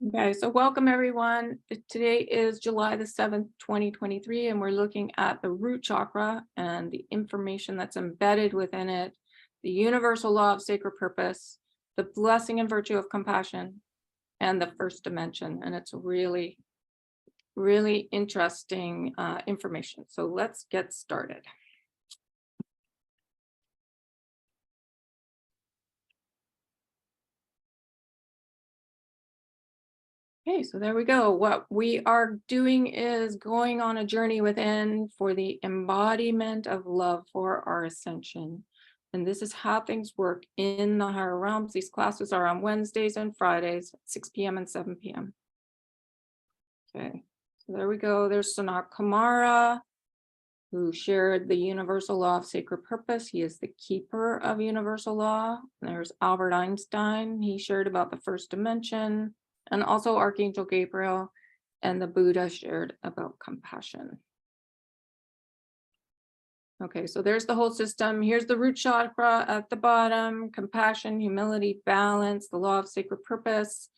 Okay, so welcome everyone. Today is July the 7th, 2023, and we're looking at the root chakra and the information that's embedded within it, the universal law of sacred purpose, the blessing and virtue of compassion, and the first dimension. And it's really, really interesting information. So let's get started. Okay, so there we go. What we are doing is going on a journey within for the embodiment of love for our ascension. And this is how things work in the higher realms. These classes are on Wednesdays and Fridays, 6 p.m. and 7 p.m. Okay, so there we go. There's Sanat Kumara, who shared the universal law of sacred purpose. He is the keeper of universal law. There's Albert Einstein. He shared about the first dimension. And also Archangel Gabriel and the Buddha shared about compassion. Okay, so there's the whole system. Here's the root chakra at the bottom: compassion, humility, balance, the law of sacred purpose,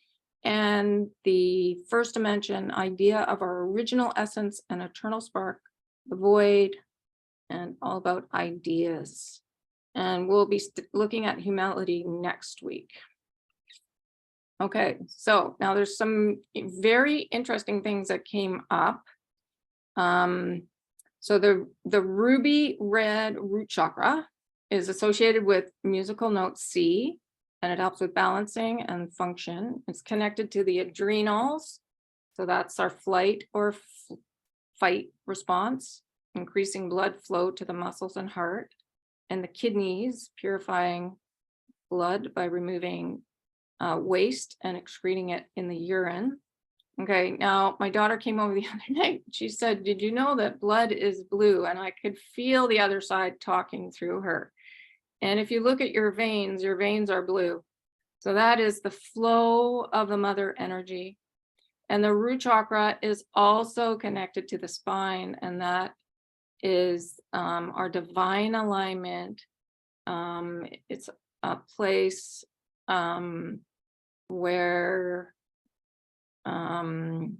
and the first dimension idea of our original essence and eternal spark, the void, and all about ideas. And we'll be looking at humility next week. Okay, so now there's some very interesting things that came up. So the ruby red root chakra is associated with musical note C, and it helps with balancing and function. It's connected to the adrenals. So that's our flight or fight response, increasing blood flow to the muscles and heart, and the kidneys, purifying blood by removing waste and excreting it in the urine. Okay, now my daughter came over the other night. She said, "Did you know that blood is blue?" And I could feel the other side talking through her. And if you look at your veins are blue. So that is the flow of the mother energy. And the root chakra is also connected to the spine, and that is our divine alignment. It's a place where the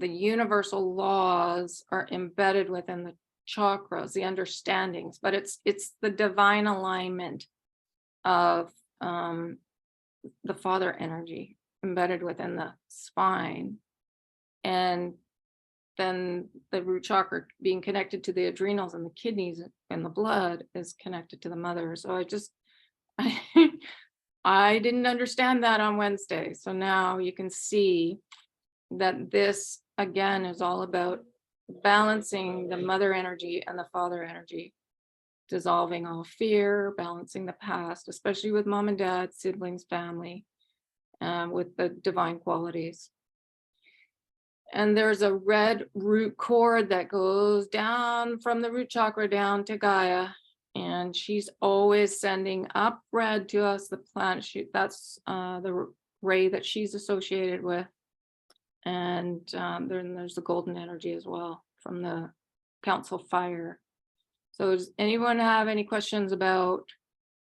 universal laws are embedded within the chakras, the understandings, but it's the divine alignment of the father energy embedded within the spine. And then the root chakra being connected to the adrenals and the kidneys and the blood is connected to the mother. So I didn't understand that on Wednesday. So now you can see that this, again, is all about balancing the mother energy and the father energy, dissolving all fear, balancing the past, especially with mom and dad, siblings, family, with the divine qualities. And there's a red root cord that goes down from the root chakra down to Gaia. And she's always sending up red to us, the planet. That's the ray that she's associated with. And then there's the golden energy as well from the Council Fire. So does anyone have any questions about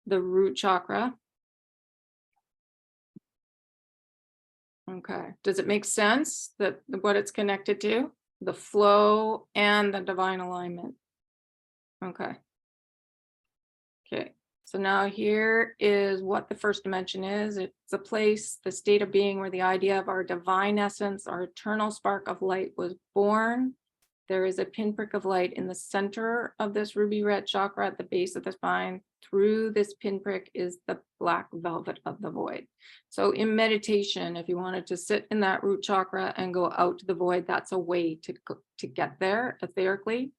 the root chakra? Okay. Does it make sense that what it's connected to? The flow and the divine alignment. Okay. Okay. So now here is what the first dimension is. It's a place, the state of being where the idea of our divine essence, our eternal spark of light was born. There is a pinprick of light in the center of this ruby red chakra at the base of the spine. Through this pinprick is the black velvet of the void. So in meditation, if you wanted to sit in that root chakra and go out to the void, that's a way to get there etherically.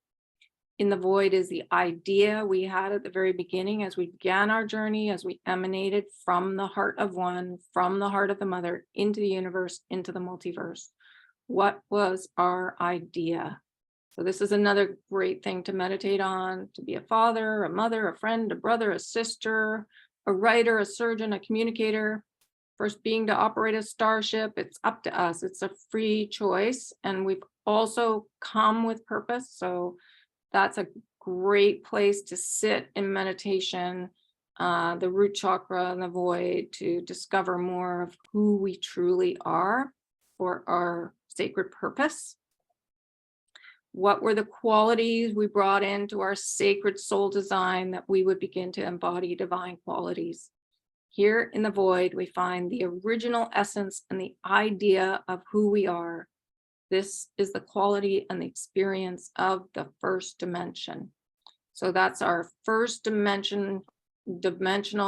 In the void is the idea we had at the very beginning as we began our journey, as we emanated from the heart of one, from the heart of the mother, into the universe, into the multiverse. What was our idea? So this is another great thing to meditate on, to be a father, a mother, a friend, a brother, a sister, a writer, a surgeon, a communicator. First being to operate a starship. It's up to us. It's a free choice. And we've also come with purpose. So that's a great place to sit in meditation the root chakra and the void to discover more of who we truly are for our sacred purpose. What were the qualities we brought into our sacred soul design that we would begin to embody divine qualities? Here in the void, we find the original essence and the idea of who we are. This is the quality and the experience of the first dimension. So that's our first dimensional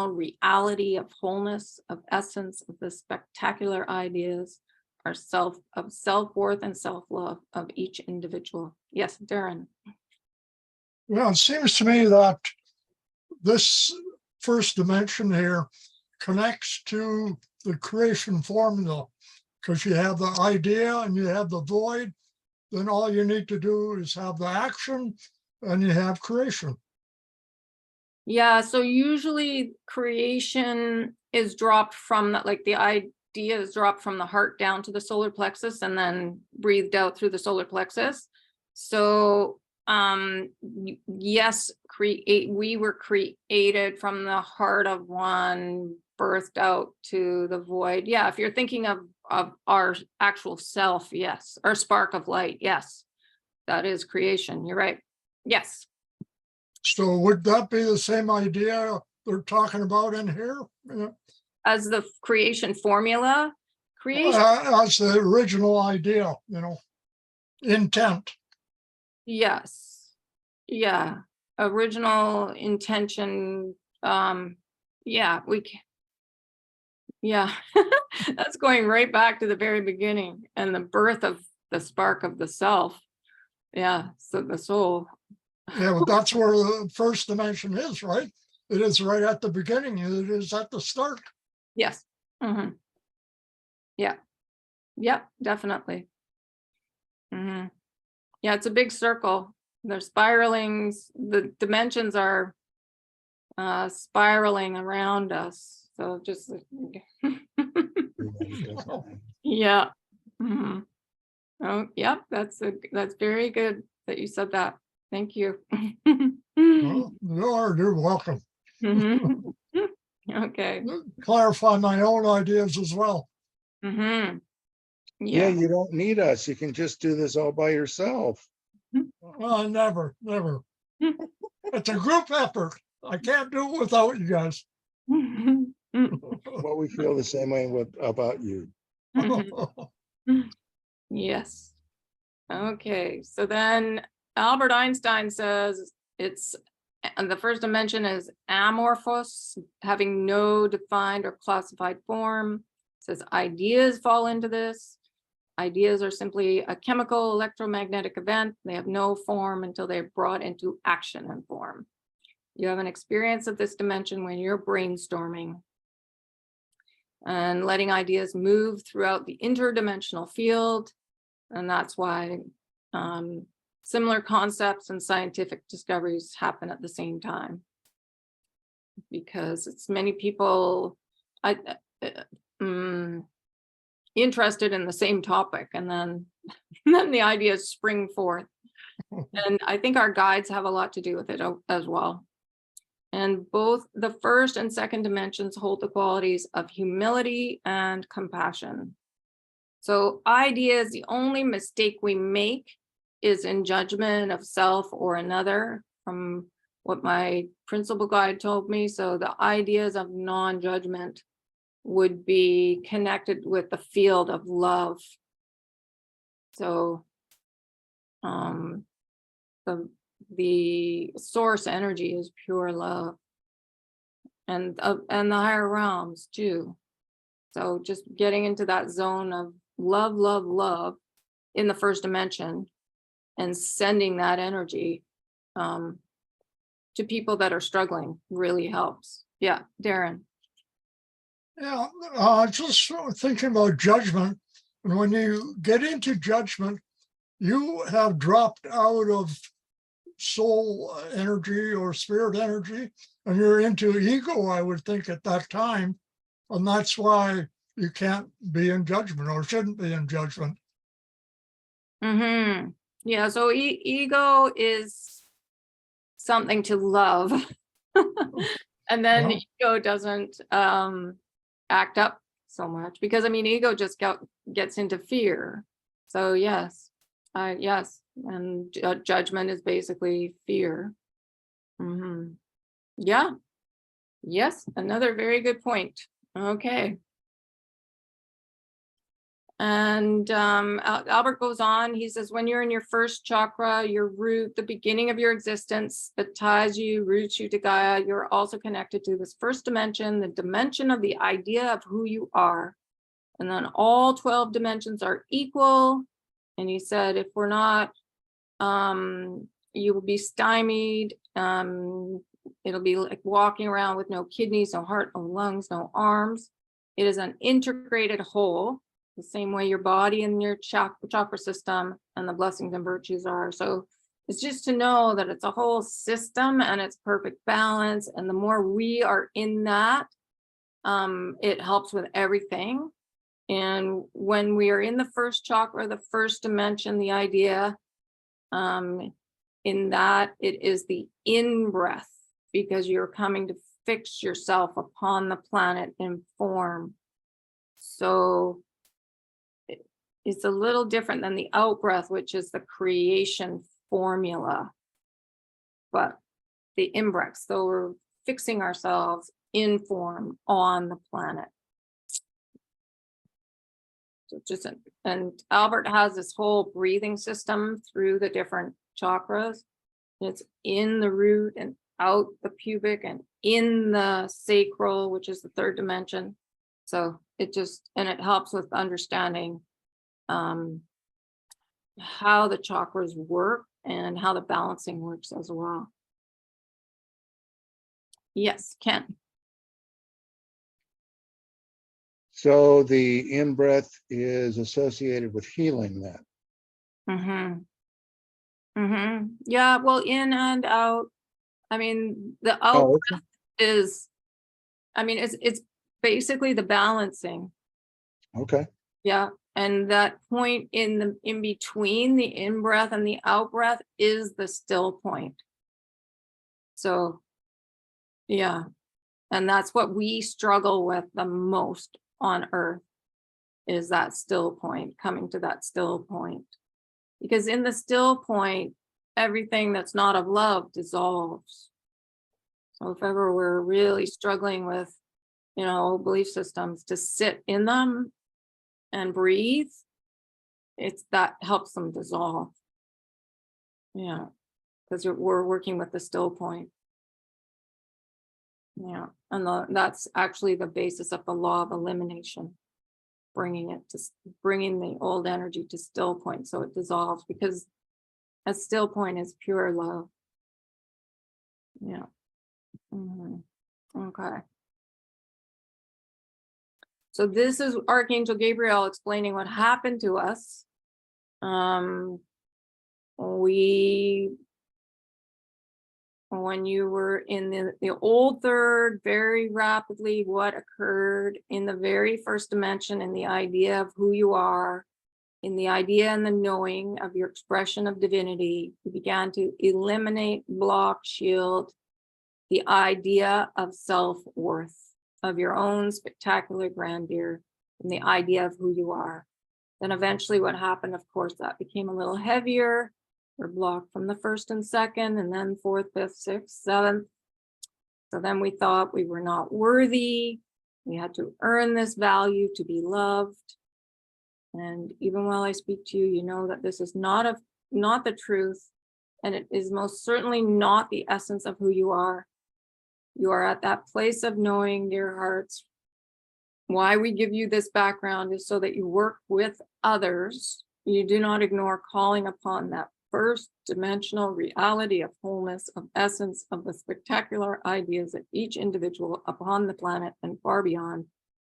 reality of wholeness, of essence, of the spectacular ideas, our self-worth and self-love of each individual. Yes, Darren. Well, it seems to me that this first dimension here connects to the creation formula, because you have the idea and you have the void, then all you need to do is have the action and you have creation. Yeah, so usually creation is dropped from that, like the idea is dropped from the heart down to the solar plexus and then breathed out through the solar plexus. So yes, we were created from the heart of one, birthed out to the void. Yeah, if you're thinking of our actual self, yes, our spark of light, yes, that is creation. You're right. Yes. So would that be the same idea they're talking about in here? Yeah. As the creation formula, creation. As the original idea, intent. Yes. Yeah. Original intention. Yeah, yeah, that's going right back to the very beginning and the birth of the spark of the self. Yeah. So the soul. Yeah, but that's where the first dimension is, right? It is right at the beginning. It is at the start. Yes. Mm-hmm. Yeah. Yep, definitely. Mm-hmm. Yeah, it's a big circle. There's spiralings. The dimensions are spiraling around us. So just yeah. Mm-hmm. Oh, yeah. That's very good that you said that. Thank you. Well, you're welcome. Mm-hmm. Okay. Clarify my own ideas as well. Mm-hmm. Yeah, you don't need us. You can just do this all by yourself. Never. It's a group effort. I can't do it without you guys. Well, we feel the same way about you. Yes. Okay. So then Albert Einstein says and the first dimension is amorphous, having no defined or classified form. It says ideas fall into this. Ideas are simply a chemical electromagnetic event. They have no form until they're brought into action and form. You have an experience of this dimension when you're brainstorming and letting ideas move throughout the interdimensional field. And that's why similar concepts and scientific discoveries happen at the same time. Because it's many people interested in the same topic, and then the ideas spring forth. And I think our guides have a lot to do with it as well. And both the first and second dimensions hold the qualities of humility and compassion. So ideas, the only mistake we make is in judgment of self or another, from what my principal guide told me. So the ideas of non-judgment would be connected with the field of love. So the source energy is pure love, and the higher realms too. So just getting into that zone of love in the first dimension and sending that energy to people that are struggling really helps. Yeah, Darren. Yeah, just thinking about judgment. And when you get into judgment, you have dropped out of soul energy or spirit energy, and you're into ego, I would think, at that time. And that's why you can't be in judgment or shouldn't be in judgment. Mm-hmm. Yeah, so ego is something to love. And then Well, ego doesn't act up so much, because I mean, ego just gets into fear. So yes, yes, and judgment is basically fear. Yeah, yes, another very good point. Okay. And Albert goes on, he says, when you're in your first chakra, your root, the beginning of your existence that ties you, roots you to Gaia, you're also connected to this first dimension, the dimension of the idea of who you are. And then all 12 dimensions are equal. And he said, if we're not, you will be stymied. It'll be like walking around with no kidneys, no heart, no lungs, no arms. It is an integrated whole, the same way your body and your chakra system and the blessings and virtues are. So it's just to know that it's a whole system and it's perfect balance. And the more we are in that, it helps with everything. And when we are in the first chakra, the first dimension, the idea, in that it is the in-breath, because you're coming to fix yourself upon the planet in form. So it's a little different than the out-breath, which is the creation formula. But the in-breath, so we're fixing ourselves in form on the planet. So just, and Albert has this whole breathing system through the different chakras. It's in the root and out the pubic and in the sacral, which is the third dimension. So it just, and it helps with understanding how the chakras work and how the balancing works as well. Yes, Ken. So the in-breath is associated with healing then. Yeah, well, in and out. I mean, the out Oh, breath is, I mean, it's basically the balancing. okay. Yeah. And that point in between the in-breath and the out-breath is the still point. So, yeah. And that's what we struggle with the most on Earth, is that still point, coming to that still point. Because in the still point, everything that's not of love dissolves. So if ever we're really struggling with, belief systems, to sit in them and breathe, it's that helps them dissolve. Yeah, because we're working with the still point. Yeah, and that's actually the basis of the law of elimination, bringing the old energy to still point so it dissolves, because a still point is pure love. Yeah. Okay. So this is Archangel Gabriel explaining what happened to us. When you were in the old third, very rapidly, what occurred in the very first dimension, in the idea of who you are, in the idea and the knowing of your expression of divinity, you began to eliminate, block, shield the idea of self-worth, of your own spectacular grandeur, and the idea of who you are. Then eventually what happened, of course, that became a little heavier. We're blocked from the first and second, and then fourth, fifth, sixth, seventh. So then we thought we were not worthy. We had to earn this value to be loved. And even while I speak to you, you know that this is not the truth, and it is most certainly not the essence of who you are. You are at that place of knowing, dear hearts. Why we give you this background is so that you work with others. You do not ignore calling upon that first dimensional reality of wholeness, of essence, of the spectacular ideas of each individual upon the planet and far beyond,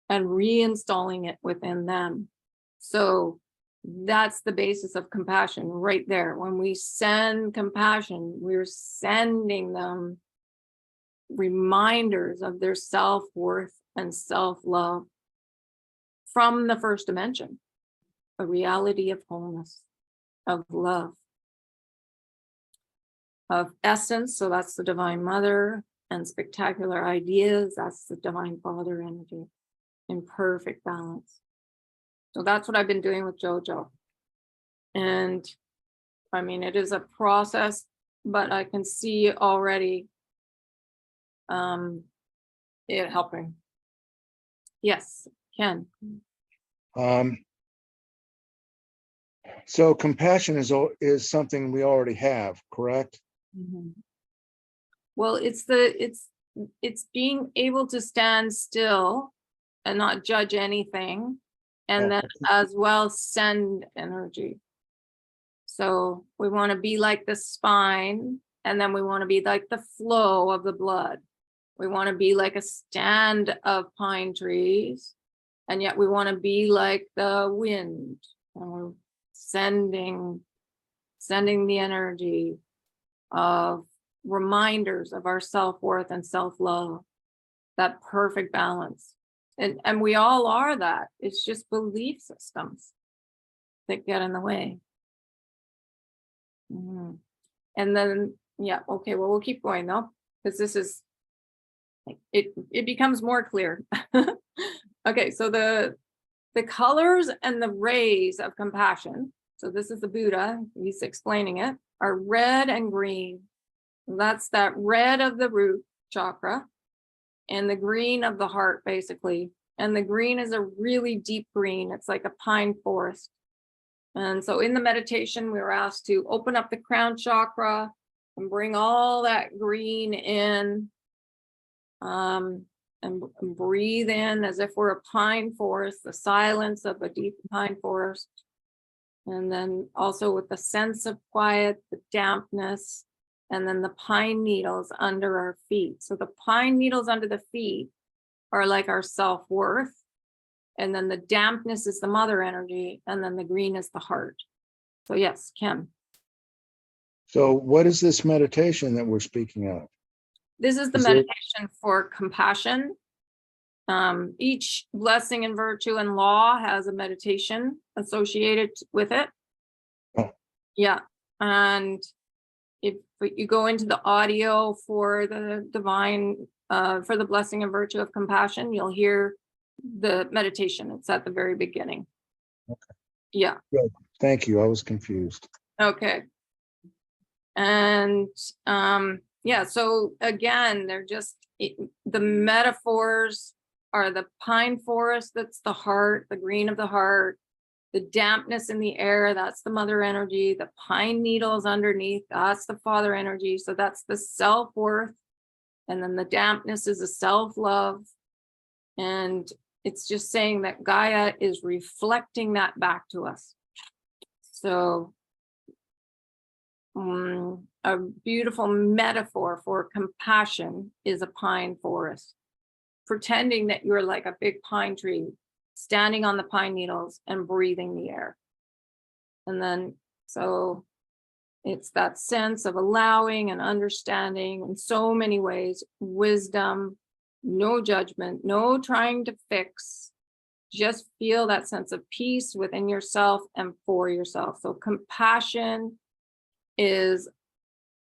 and reinstalling it within them. So that's the basis of compassion right there. When we send compassion, we're sending them reminders of their self-worth and self-love from the first dimension, a reality of wholeness, of love, of essence. So that's the Divine Mother, and spectacular ideas. That's the Divine Father energy in perfect balance. So that's what I've been doing with JoJo. And I mean, it is a process, but I can see already it helping. Yes, Ken. So compassion is something we already have, correct? Mhm. Well, it's being able to stand still and not judge anything, and Oh, then as well send energy. So we want to be like the spine, and then we want to be like the flow of the blood. We want to be like a stand of pine trees, and yet we want to be like the wind, and we're sending the energy of reminders of our self-worth and self-love, that perfect balance. And we all are that. It's just belief systems that get in the way. Mhm. And then, yeah, okay, well, we'll keep going though, because this is, it becomes more clear. Okay, so the colors and the rays of compassion, so this is the Buddha, he's explaining it, are red and green. That's that red of the root chakra and the green of the heart, basically. And the green is a really deep green. It's like a pine forest. And so in the meditation, we were asked to open up the crown chakra and bring all that green in, and breathe in as if we're a pine forest, the silence of a deep pine forest. And then also with the sense of quiet, the dampness, and then the pine needles under our feet. So the pine needles under the feet are like our self-worth. And then the dampness is the mother energy. And then the green is the heart. So yes, Kim. So what is this meditation that we're speaking of? This is the meditation for compassion. Each blessing and virtue and law has a meditation associated with it. Oh. Yeah. And if you go into the audio for the divine, for the blessing and virtue of compassion, you'll hear the meditation. It's at the very beginning. Okay. Yeah. Good. Thank you. I was confused. Okay. And yeah, so again, they're just the metaphors are the pine forest, that's the heart, the green of the heart, the dampness in the air, that's the mother energy, the pine needles underneath, that's the father energy. So that's the self-worth. And then the dampness is a self-love. And it's just saying that Gaia is reflecting that back to us. So a beautiful metaphor for compassion is a pine forest, pretending that you're like a big pine tree, standing on the pine needles and breathing the air. And then, so it's that sense of allowing and understanding in so many ways, wisdom, no judgment, no trying to fix, just feel that sense of peace within yourself and for yourself. So compassion is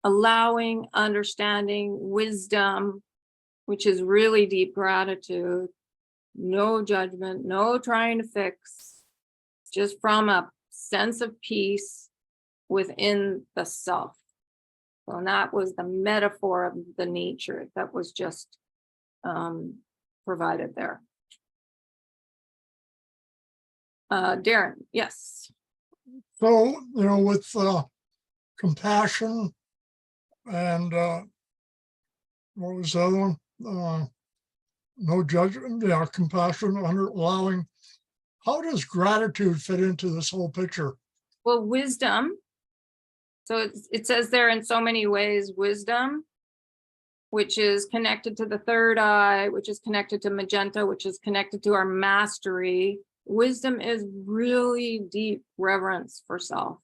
allowing, understanding, wisdom, which is really deep gratitude, no judgment, no trying to fix, just from a sense of peace within the self. So, and that was the metaphor of the nature that was just provided there. Darren, yes. So, with compassion and what was the other one? No judgment, yeah, compassion, allowing. How does gratitude fit into this whole picture? Well, wisdom. So it says there in so many ways, wisdom, which is connected to the third eye, which is connected to magenta, which is connected to our mastery. Wisdom is really deep reverence for self,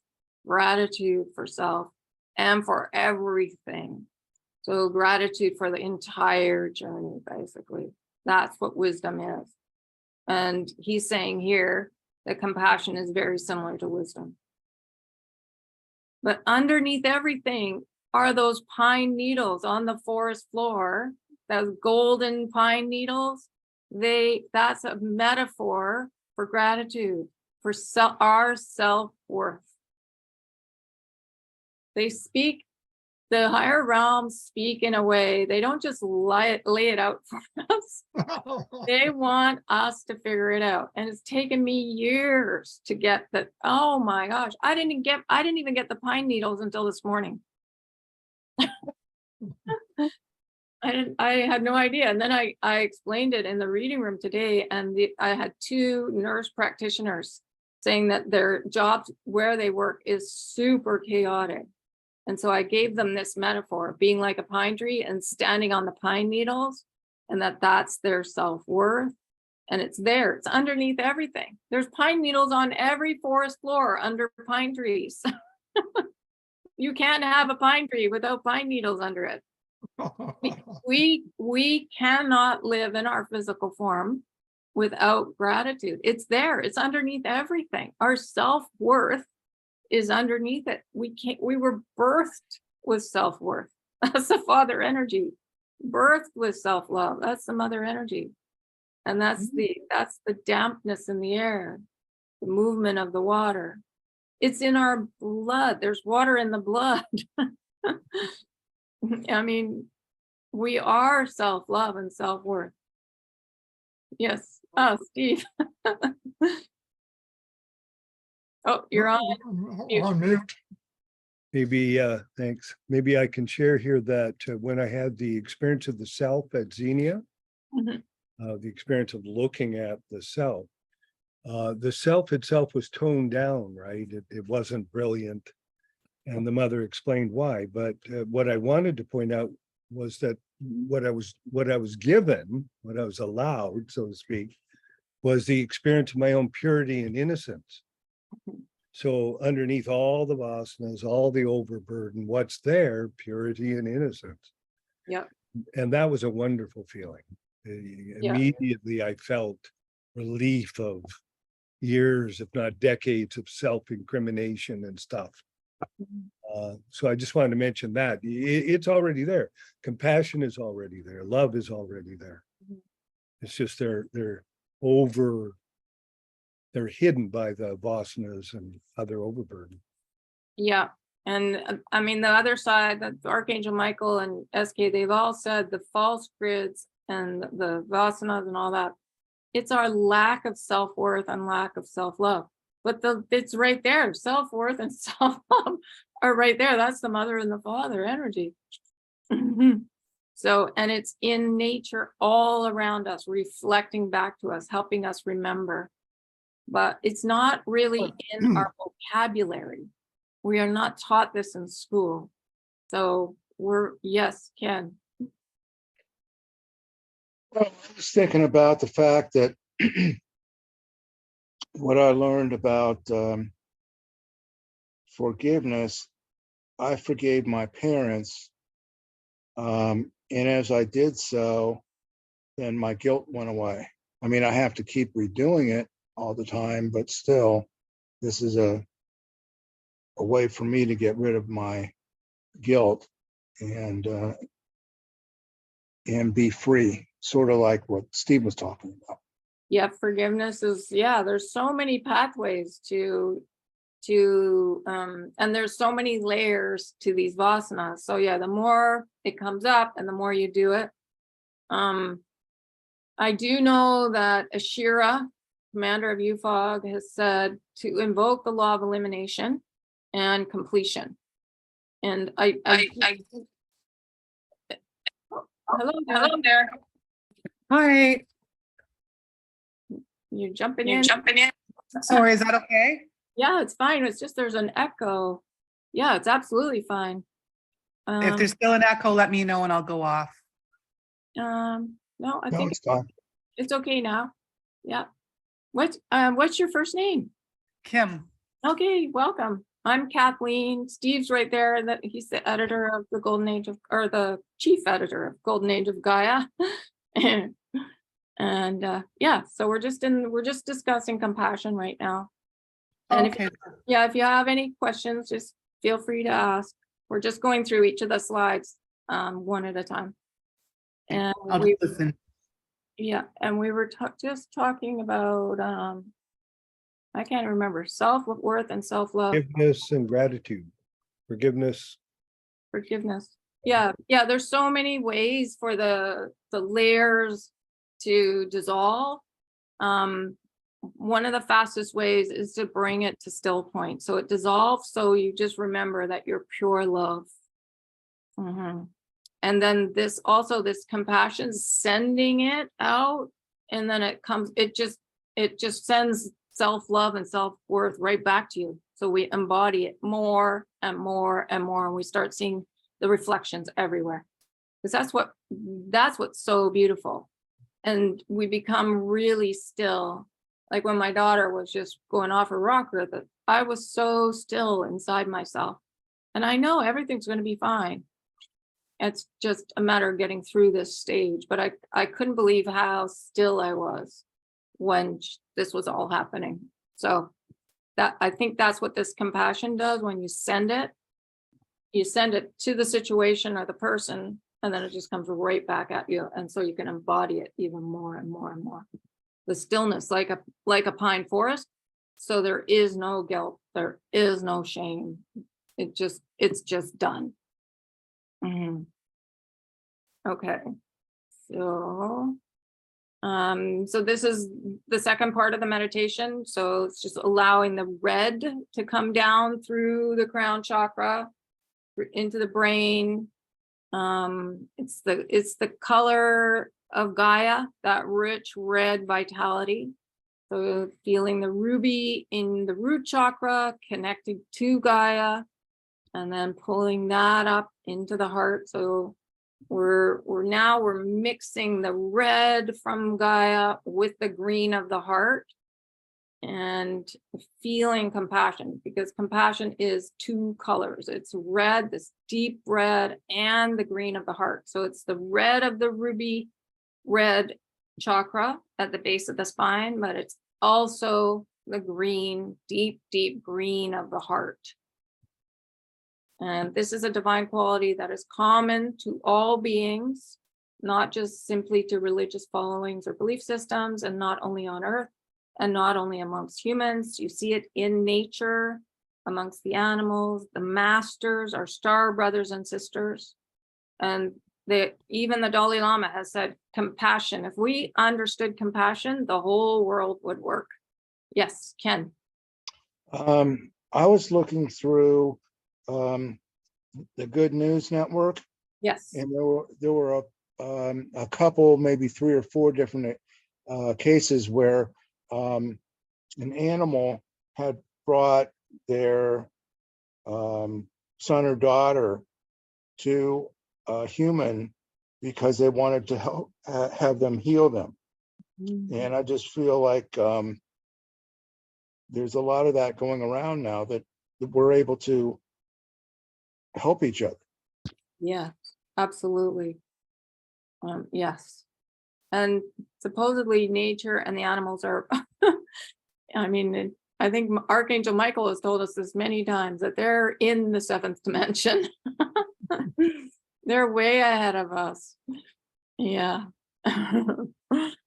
gratitude for self, and for everything. So gratitude for the entire journey, basically. That's what wisdom is. And he's saying here that compassion is very similar to wisdom. But underneath everything are those pine needles on the forest floor, those golden pine needles. That's a metaphor for gratitude, for our self-worth. They speak, the higher realms speak in a way, they don't just lay it out for us. They want us to figure it out. And it's taken me years to get that. Oh my gosh. I didn't even get the pine needles until this morning. I had no idea. And then I explained it in the reading room today. And I had 2 nurse practitioners saying that their jobs where they work is super chaotic. And so I gave them this metaphor, being like a pine tree and standing on the pine needles, and that's their self-worth. And it's there, it's underneath everything. There's pine needles on every forest floor under pine trees. You can't have a pine tree without pine needles under it. We cannot live in our physical form without gratitude. It's there, it's underneath everything. Our self-worth is underneath it. We were birthed with self-worth. That's the father energy. Birthed with self-love. That's the mother energy. And that's the dampness in the air, the movement of the water. It's in our blood. There's water in the blood. I mean, we are self-love and self-worth. Yes. Oh, Steve. Oh, you're on. On mute. Maybe, thanks. Maybe I can share here that when I had the experience of the self at Xenia, Mhm. The experience of looking at the self itself was toned down, right? It wasn't brilliant. And the mother explained why. But what I wanted to point out was that what I was given, what I was allowed, so to speak, was the experience of my own purity and innocence. So underneath all the vasanas, all the overburden, what's there? Purity and innocence. Yep. And that was a wonderful feeling. Immediately I felt relief of years, if not decades, of self-incrimination and stuff. So I just wanted to mention that it's already there. Compassion is already there. Love is already there. It's just they're hidden by the vasanas and other overburden. Yeah. And I mean, the other side, that Archangel Michael and SK, they've all said the false grids and the vasanas and all that, it's our lack of self-worth and lack of self-love. But it's right there. Self-worth and self-love are right there. That's the mother and the father energy. So, and it's in nature all around us, reflecting back to us, helping us remember. But it's not really in our vocabulary. We are not taught this in school. So yes, Ken. Well, I was thinking about the fact that what I learned about forgiveness, I forgave my parents. And as I did so, then my guilt went away. I mean, I have to keep redoing it all the time, but still, this is a way for me to get rid of my guilt and be free, sort of like what Steve was talking about. Yeah, forgiveness is, there's so many pathways to and there's so many layers to these vasanas. So yeah, the more it comes up and the more you do it. I do know that Ashira, commander of UFOG, has said to invoke the law of elimination and completion. And hello there. Hi. You're jumping in. Sorry, is that okay? Yeah, it's fine. It's just there's an echo. Yeah, it's absolutely fine. If there's still an echo, let me know and I'll go off. No, I No, think it's fine. it's okay now. Yeah. What's your first name? Kim. Okay, welcome. I'm Kathleen. Steve's right there. That he's the editor of the Golden Age of, or the chief editor of Golden Age of Gaia. And yeah, so we're just discussing compassion right now. And Okay. if you have any questions, just feel free to ask. We're just going through each of the slides one at a time. And I'll we, just listen. yeah, and we were just talking about, I can't remember, self-worth and self-love, Forgiveness and gratitude. Forgiveness. forgiveness. Yeah, there's so many ways for the layers to dissolve. One of the fastest ways is to bring it to still point. So it dissolves, so you just remember that you're pure love. And then this compassion, sending it out, and then it just sends self-love and self-worth right back to you. So we embody it more and more and more, and we start seeing the reflections everywhere. Because that's what's so beautiful. And we become really still. Like when my daughter was just going off her rocker, that I was so still inside myself. And I know everything's going to be fine. It's just a matter of getting through this stage. But I couldn't believe how still I was when this was all happening. So that, I think that's what this compassion does. When you send it to the situation or the person, and then it just comes right back at you. And so you can embody it even more and more and more. The stillness, like a pine forest. So there is no guilt, there is no shame. It's just done. Okay. So this is the second part of the meditation. So it's just allowing the red to come down through the crown chakra into the brain. It's the color of Gaia, that rich red vitality. So feeling the ruby in the root chakra connected to Gaia, and then pulling that up into the heart. So we're mixing the red from Gaia with the green of the heart, and feeling compassion, because compassion is two colors. It's red, this deep red, and the green of the heart. So it's the red of the ruby red chakra at the base of the spine, but it's also the green, deep green of the heart. And this is a divine quality that is common to all beings, not just simply to religious followings or belief systems, and not only on Earth, and not only amongst humans. You see it in nature, amongst the animals. The masters are star brothers and sisters. And even the Dalai Lama has said compassion. If we understood compassion, the whole world would work. Yes, Ken. I was looking through the Good News Network, Yes. and there were a couple, maybe 3 or 4 different cases where an animal had brought their son or daughter to a human because they wanted to help have them heal them. And I just feel like there's a lot of that going around now, that we're able to help each other. Yeah, absolutely. Yes. And supposedly nature and the animals are, I mean, I think Archangel Michael has told us this many times, that they're in the 7th dimension. They're way ahead of us. Yeah.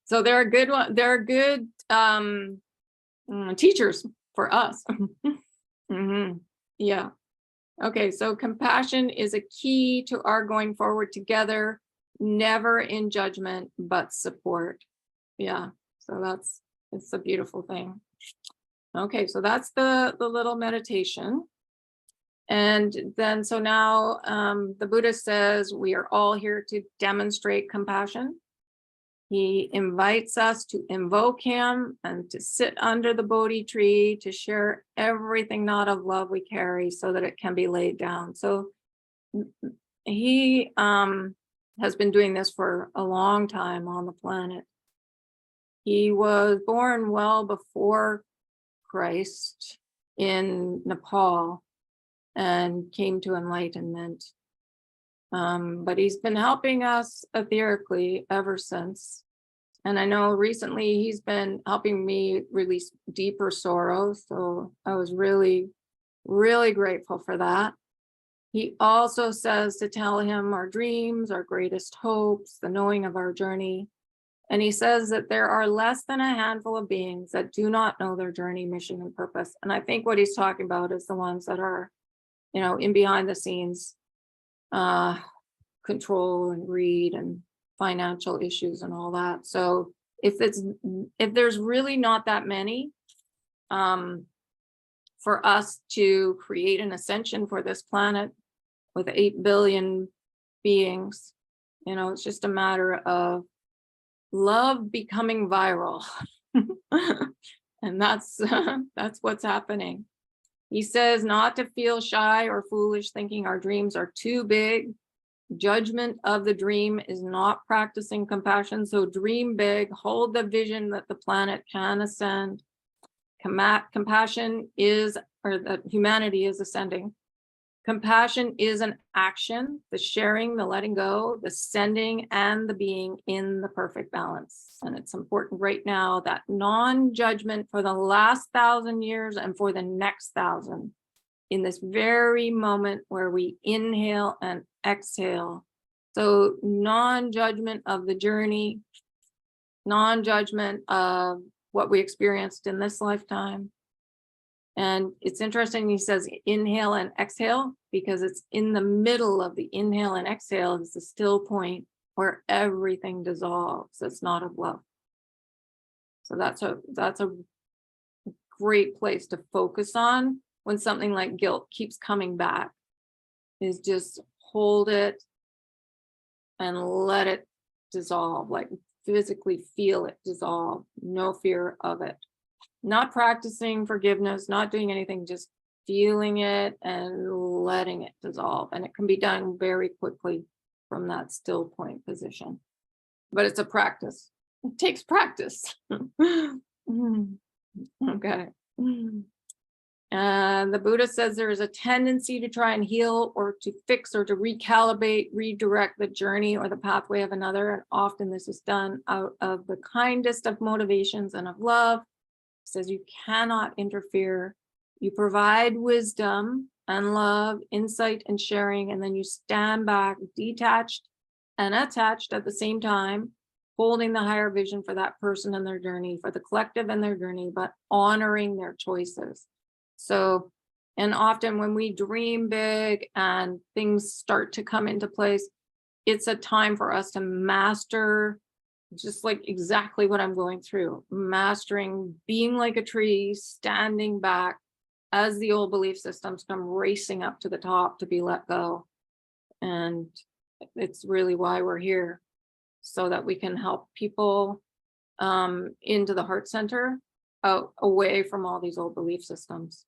So they're a good one. They're good teachers for us. Yeah. Okay, so compassion is a key to our going forward together, never in judgment, but support. Yeah, so it's a beautiful thing. Okay, so that's the little meditation. And then, so now the Buddha says we are all here to demonstrate compassion. He invites us to invoke him and to sit under the Bodhi tree, to share everything not of love we carry so that it can be laid down. So he has been doing this for a long time on the planet. He was born well before Christ in Nepal and came to enlightenment. But he's been helping us etherically ever since. And I know recently he's been helping me release deeper sorrow. So I was really, really grateful for that. He also says to tell him our dreams, our greatest hopes, the knowing of our journey. And he says that there are less than a handful of beings that do not know their journey, mission, and purpose. And I think what he's talking about is the ones that are, in behind the scenes, control and greed and financial issues and all that. So if there's really not that many, for us to create an ascension for this planet with 8 billion beings, it's just a matter of love becoming viral. And that's what's happening. He says not to feel shy or foolish thinking our dreams are too big. Judgment of the dream is not practicing compassion. So dream big, hold the vision that the planet can ascend. Compassion is, or that humanity is ascending. Compassion is an action, the sharing, the letting go, the sending, and the being in the perfect balance. And it's important right now that non-judgment for the last 1,000 years and for the next 1,000, in this very moment where we inhale and exhale. So non-judgment of the journey, non-judgment of what we experienced in this lifetime. And it's interesting, he says inhale and exhale, because it's in the middle of the inhale and exhale is the still point where everything dissolves. It's not of love. So that's a great place to focus on when something like guilt keeps coming back, is just hold it and let it dissolve, like physically feel it dissolve, no fear of it. Not practicing forgiveness, not doing anything, just feeling it and letting it dissolve. And it can be done very quickly from that still point position. But it's a practice. It takes practice. Okay. And the Buddha says there is a tendency to try and heal or to fix or to recalibrate, redirect the journey or the pathway of another. And often this is done out of the kindest of motivations and of love. Says you cannot interfere. You provide wisdom and love, insight and sharing, and then you stand back detached and attached at the same time, holding the higher vision for that person and their journey, for the collective and their journey, but honoring their choices. So, and often when we dream big and things start to come into place, it's a time for us to master just like exactly what I'm going through, mastering being like a tree, standing back as the old belief systems come racing up to the top to be let go. And it's really why we're here, so that we can help people into the heart center, away from all these old belief systems.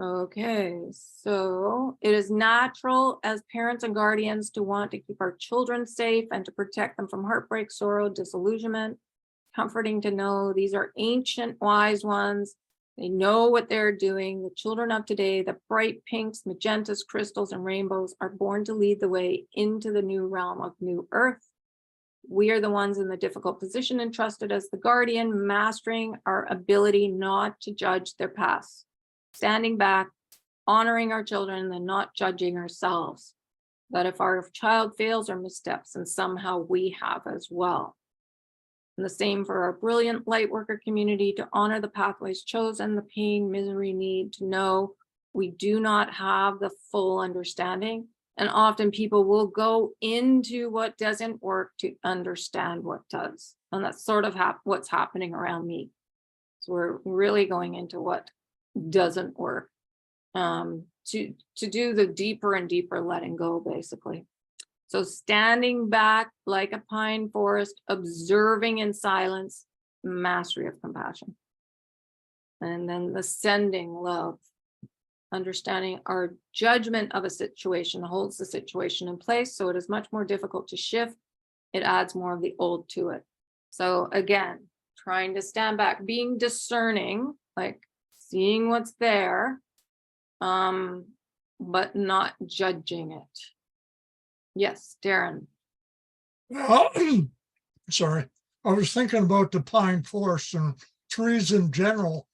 Okay, so it is natural as parents and guardians to want to keep our children safe and to protect them from heartbreak, sorrow, disillusionment. Comforting to know these are ancient wise ones. They know what they're doing. The children of today, the bright pinks, magentas, crystals, and rainbows are born to lead the way into the new realm of new earth. We are the ones in the difficult position entrusted as the guardian, mastering our ability not to judge their past. Standing back, honoring our children, and not judging ourselves. That if our child fails or missteps, and somehow we have as well. And the same for our brilliant light worker community, to honor the pathways chosen, the pain, misery, need, to know we do not have the full understanding. And often people will go into what doesn't work to understand what does. And that's sort of what's happening around me. So we're really going into what doesn't work, to do the deeper and deeper letting go, basically. So standing back like a pine forest, observing in silence, mastery of compassion. And then the sending love, understanding our judgment of a situation holds the situation in place, so it is much more difficult to shift. It adds more of the old to it. So again, trying to stand back, being discerning, like seeing what's there, but not judging it. Yes, Darren. Sorry, I was thinking about the pine forest and trees in general,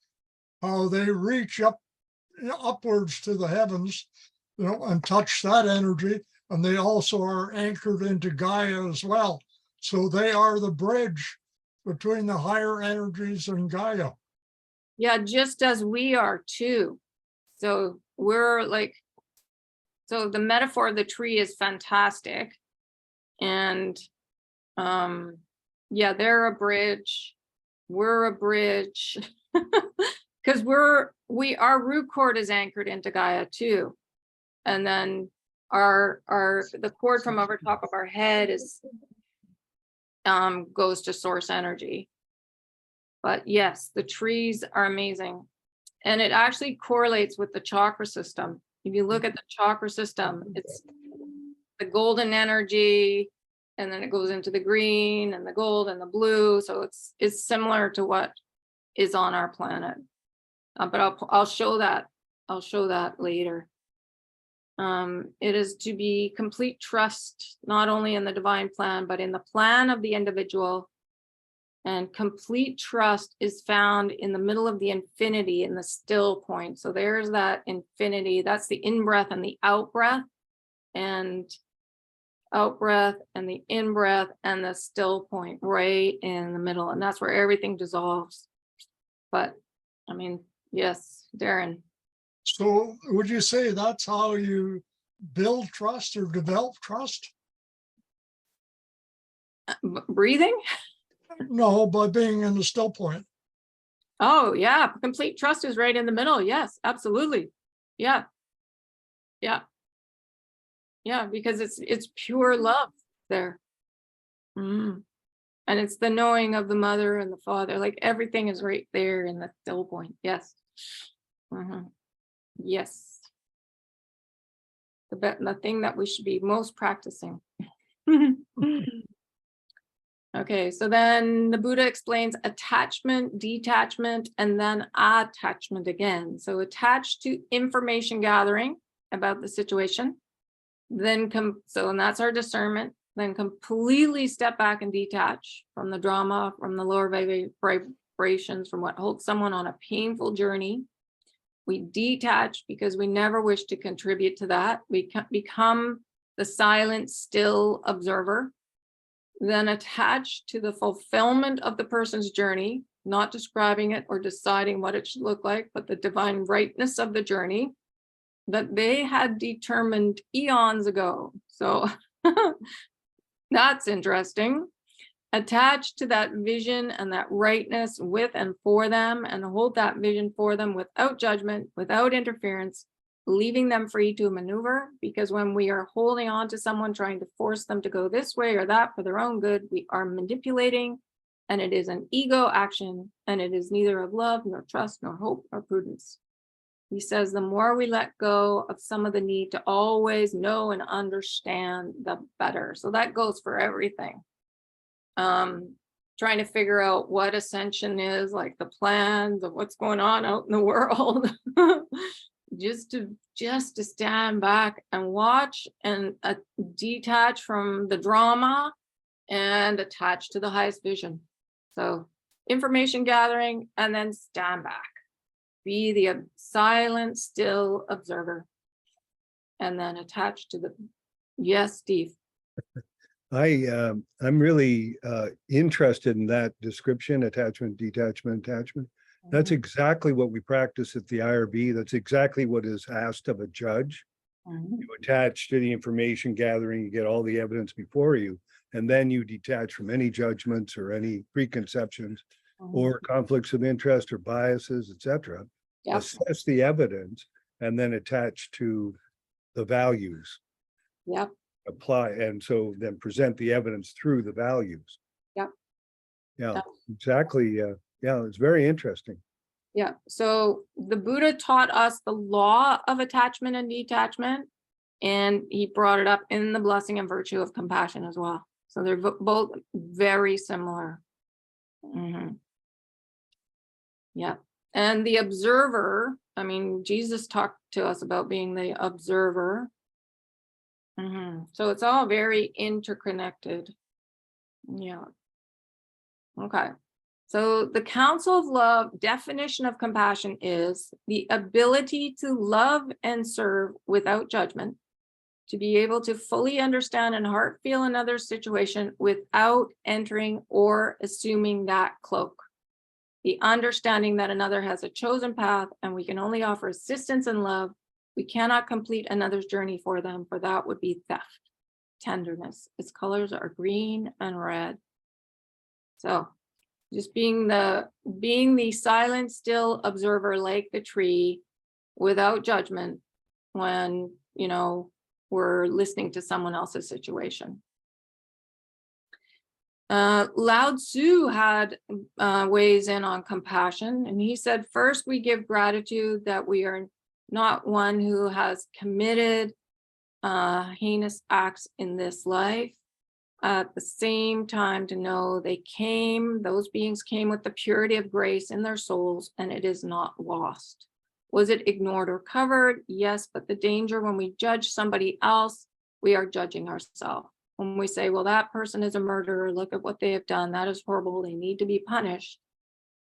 how they reach up upwards to the heavens, and touch that energy. And they also are anchored into Gaia as well. So they are the bridge between the higher energies and Gaia. Yeah, just as we are too. So we're like, so the metaphor of the tree is fantastic. And yeah, they're a bridge. We're a bridge. Because our root cord is anchored into Gaia too. And then the cord from over top of our head is goes to source energy. But yes, the trees are amazing. And it actually correlates with the chakra system. If you look at the chakra system, it's the golden energy, and then it goes into the green and the gold and the blue. So it's similar to what is on our planet. But I'll show that. I'll show that later. It is to be complete trust, not only in the divine plan, but in the plan of the individual. And complete trust is found in the middle of the infinity, in the still point. So there's that infinity. That's the in-breath and the out-breath. And out-breath and the in-breath and the still point right in the middle. And that's where everything dissolves. But, I mean, yes, Darren. So would you say that's how you build trust or develop trust? Breathing? No, by being in the still point. Oh, yeah. Complete trust is right in the middle. Yes, absolutely. Yeah. Yeah. Yeah, because it's pure love there. And it's the knowing of the mother and the father. Like everything is right there in the still point. Yes. Yes. The thing that we should be most practicing. Okay, so then the Buddha explains attachment, detachment, and then attachment again. So attached to information gathering about the situation, then and that's our discernment, then completely step back and detach from the drama, from the lower vibrations, from what holds someone on a painful journey. We detach because we never wish to contribute to that. We become the silent, still observer. Then attach to the fulfillment of the person's journey, not describing it or deciding what it should look like, but the divine rightness of the journey that they had determined eons ago. So that's interesting. Attach to that vision and that rightness with and for them, and hold that vision for them without judgment, without interference, leaving them free to maneuver. Because when we are holding on to someone, trying to force them to go this way or that for their own good, we are manipulating, and it is an ego action, and it is neither of love, nor trust, nor hope, nor prudence. He says the more we let go of some of the need to always know and understand, the better. So that goes for everything. Trying to figure out what ascension is, like the plans of what's going on out in the world. just to stand back and watch and detach from the drama and attach to the highest vision. So information gathering and then stand back. Be the silent, still observer. And then attach to the, yes, Steve. I'm really interested in that description, attachment, detachment, attachment. That's exactly what we practice at the IRB. That's exactly what is asked of a judge. You attach to the information gathering, you get all the evidence before you, and then you detach from any judgments or any preconceptions or conflicts of interest or biases, etc. Yep. Assess the evidence and then attach to the values. Yep. Apply, and so then present the evidence through the values. Yep. Yeah, Yep. exactly. Yeah, it's very interesting. Yeah. So the Buddha taught us the law of attachment and detachment, and he brought it up in the blessing and virtue of compassion as well. So they're both very similar. Yeah. And the observer, I mean, Jesus talked to us about being the observer. So it's all very interconnected. Yeah. Okay. So the Council of Love definition of compassion is the ability to love and serve without judgment, to be able to fully understand and heart feel another's situation without entering or assuming that cloak. The understanding that another has a chosen path and we can only offer assistance and love. We cannot complete another's journey for them, for that would be theft. Tenderness. Its colors are green and red. So just being the silent, still observer like the tree without judgment when, we're listening to someone else's situation. Lao Tzu had weighs in on compassion, and he said, first, we give gratitude that we are not one who has committed heinous acts in this life. At the same time, to know those beings came with the purity of grace in their souls, and it is not lost. Was it ignored or covered? Yes, but the danger when we judge somebody else, we are judging ourselves. When we say, well, that person is a murderer, look at what they have done, that is horrible, they need to be punished.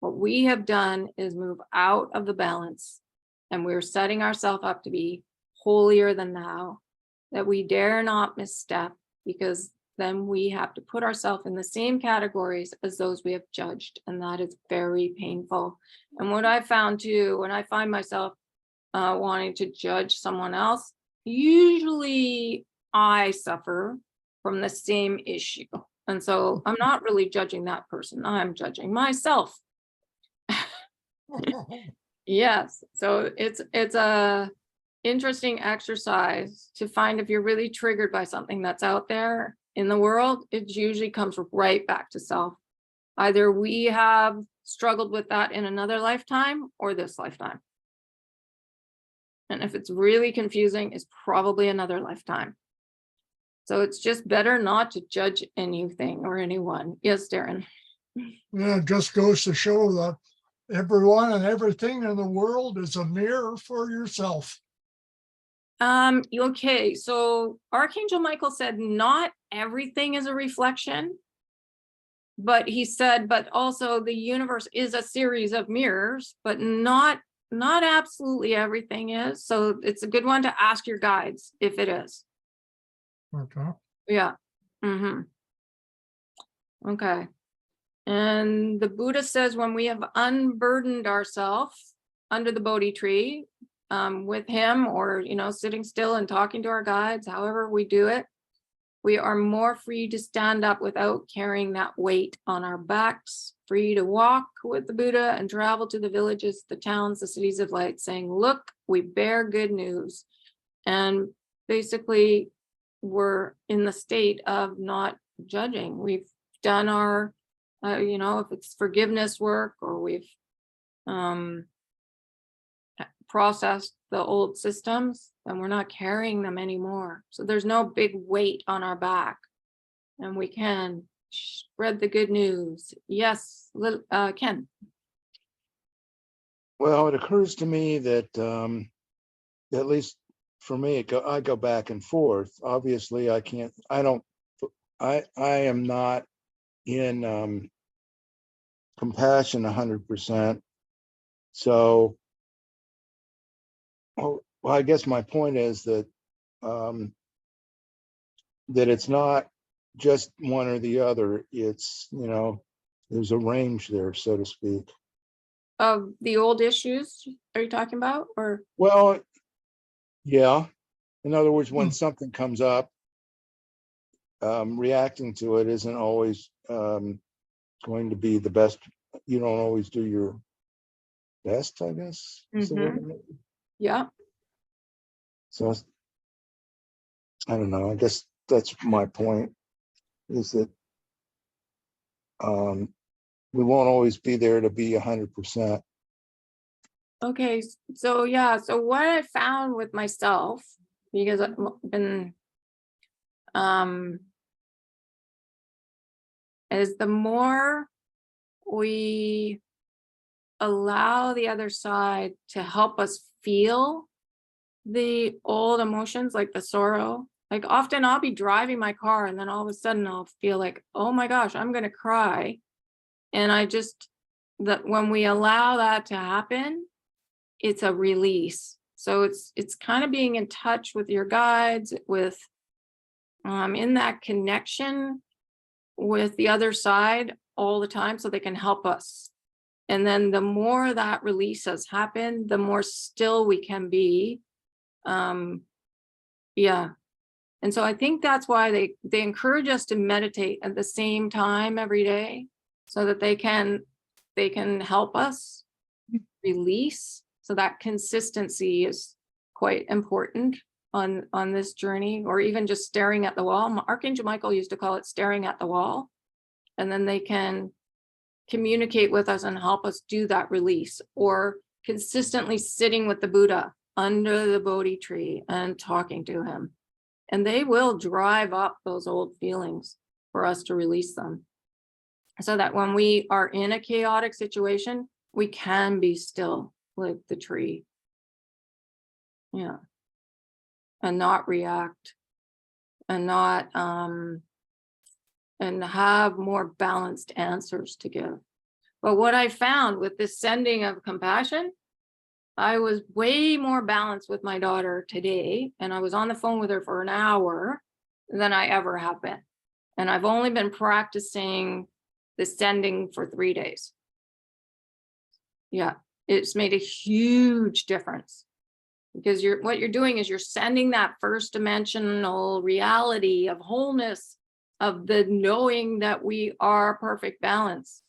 What we have done is move out of the balance, and we're setting ourselves up to be holier than thou, that we dare not misstep, because then we have to put ourselves in the same categories as those we have judged, and that is very painful. And what I found too, when I find myself wanting to judge someone else, usually I suffer from the same issue. And so I'm not really judging that person, I'm judging myself. Yes, so it's a interesting exercise to find if you're really triggered by something that's out there in the world. It usually comes right back to self. Either we have struggled with that in another lifetime or this lifetime. And if it's really confusing, it's probably another lifetime. So it's just better not to judge anything or anyone. Yes, Darren. Yeah, it just goes to show that everyone and everything in the world is a mirror for yourself. Okay, so Archangel Michael said not everything is a reflection, but he said, but also the universe is a series of mirrors, but not absolutely everything is. So it's a good one to ask your guides if it is. Okay. Yeah. Okay. And the Buddha says when we have unburdened ourselves under the Bodhi tree, with him, or sitting still and talking to our guides, however we do it, we are more free to stand up without carrying that weight on our backs, free to walk with the Buddha and travel to the villages, the towns, the cities of light, saying, look, we bear good news. And basically we're in the state of not judging. We've done our if it's forgiveness work, or we've processed the old systems, and we're not carrying them anymore. So there's no big weight on our back, and we can spread the good news. Yes, Ken. Well, it occurs to me that at least for me, I go back and forth. Obviously, I am not in compassion 100%. So, well, I guess my point is that that it's not just one or the other. It's, there's a range there, so to speak. Of the old issues, are you talking about? Or well, yeah. In other words, when something comes up, reacting to it isn't always going to be the best. You don't always do your best, I guess. Yeah. So I don't know. I guess that's my point, is that we won't always be there to be 100%. Okay, so yeah, so what I found with myself, because I've been is the more we allow the other side to help us feel the old emotions, like the sorrow. Like often I'll be driving my car and then all of a sudden I'll feel like, oh my gosh, I'm gonna cry. And that when we allow that to happen, it's a release. So it's kind of being in touch with your guides, with in that connection with the other side all the time, so they can help us. And then the more that release has happened, the more still we can be. Yeah. And so I think that's why they encourage us to meditate at the same time every day, so that they can help us release. So that consistency is quite important on this journey, or even just staring at the wall. Archangel Michael used to call it staring at the wall. And then they can communicate with us and help us do that release, or consistently sitting with the Buddha under the Bodhi tree and talking to him. And they will drive up those old feelings for us to release them, so that when we are in a chaotic situation, we can be still like the tree. Yeah. And not react, and not and have more balanced answers to give. But what I found with this sending of compassion, I was way more balanced with my daughter today, and I was on the phone with her for an hour than I ever have been. And I've only been practicing the sending for 3 days. Yeah, it's made a huge difference, because what you're doing is you're sending that first dimensional reality of wholeness, of the knowing that we are perfect balance,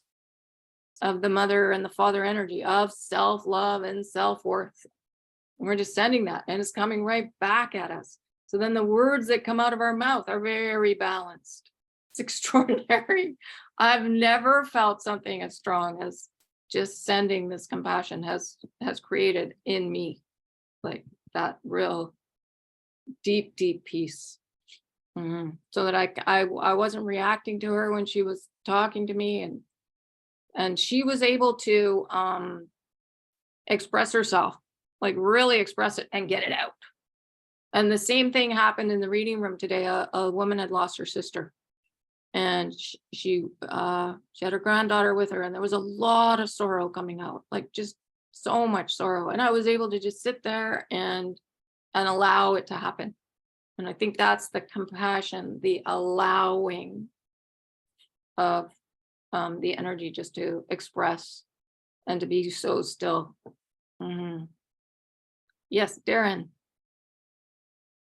of the mother and the father energy, of self-love and self-worth. And we're just sending that, and it's coming right back at us. So then the words that come out of our mouth are very balanced. It's extraordinary. I've never felt something as strong as just sending this compassion has created in me, like that real deep peace. So that I wasn't reacting to her when she was talking to me, and she was able to express herself, like really express it and get it out. And the same thing happened in the reading room today. A woman had lost her sister, and she had her granddaughter with her, and there was a lot of sorrow coming out, like just so much sorrow. And I was able to just sit there and allow it to happen. And I think that's the compassion, the allowing of the energy just to express and to be so still. Yes, Darren.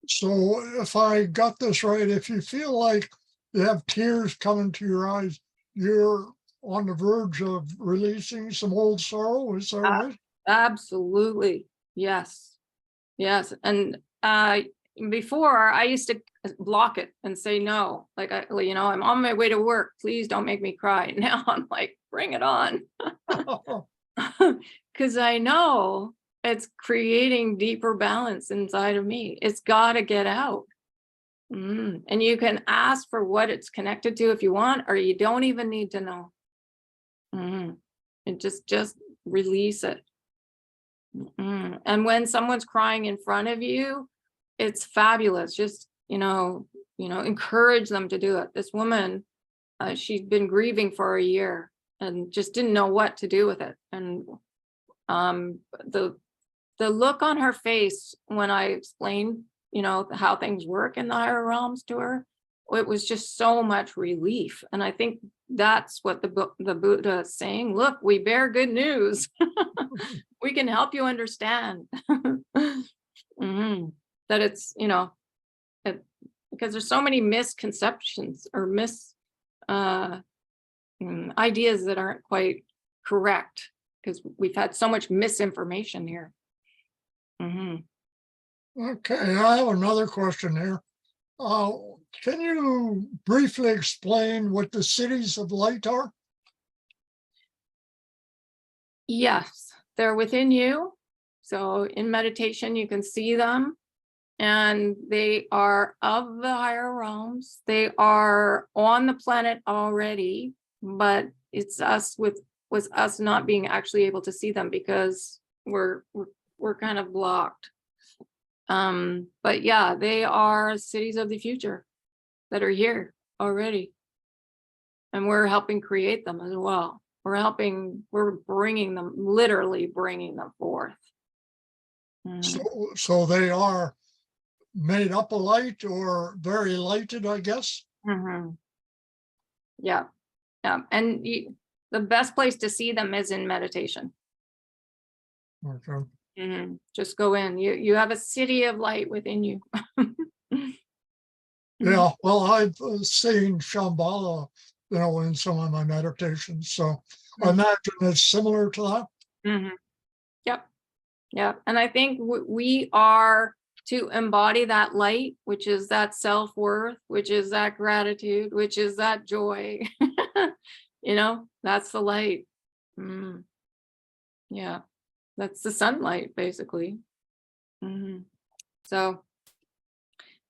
So if I got this right, if you feel like you have tears coming to your eyes, you're on the verge of releasing some old sorrow, is that right? Absolutely. Yes. And before, I used to block it and say no, like, I'm on my way to work, please don't make me cry. Now I'm like, bring it on. Because I know it's creating deeper balance inside of me. It's got to get out. And you can ask for what it's connected to if you want, or you don't even need to know. And just release it. And when someone's crying in front of you, it's fabulous. Just, encourage them to do it. This woman, she'd been grieving for a year and just didn't know what to do with it. And the look on her face when I explained, how things work in the higher realms to her, it was just so much relief. And I think that's what the Buddha is saying. Look, we bear good news. We can help you understand. That it's, because there's so many misconceptions or ideas that aren't quite correct, because we've had so much misinformation here. Okay, I have another question here. Can you briefly explain what the cities of light are? Yes, they're within you. So in meditation, you can see them, and they are of the higher realms. They are on the planet already, but it's us with us not being actually able to see them because we're kind of blocked. But yeah, they are cities of the future that are here already, and we're helping create them as well. we're bringing them, literally bringing them forth. So they are made up of light or very lighted, I guess. Mhm. Yeah, yeah. And the best place to see them is in meditation. Okay. Just go in. You have a city of light within you. Yeah, well, I've seen Shambhala, in some of my meditations, so I imagine it's similar to that. Mhm. Yep. Yep. And I think we are to embody that light, which is that self-worth, which is that gratitude, which is that joy. That's the light. Yeah, that's the sunlight, basically. So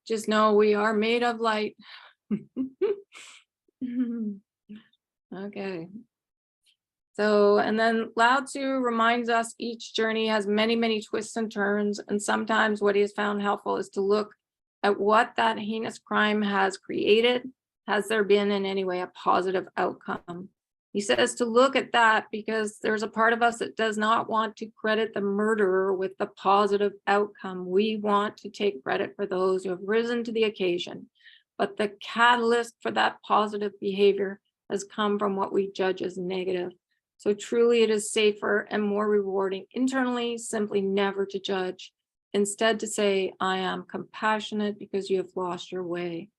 just know we are made of light. Okay. So, and then Lao Tzu reminds us each journey has many, many twists and turns. And sometimes what he has found helpful is to look at what that heinous crime has created. Has there been in any way a positive outcome? He says to look at that because there's a part of us that does not want to credit the murderer with the positive outcome. We want to take credit for those who have risen to the occasion. But the catalyst for that positive behavior has come from what we judge as negative. So truly it is safer and more rewarding internally, simply never to judge. Instead to say, I am compassionate because you have lost your way.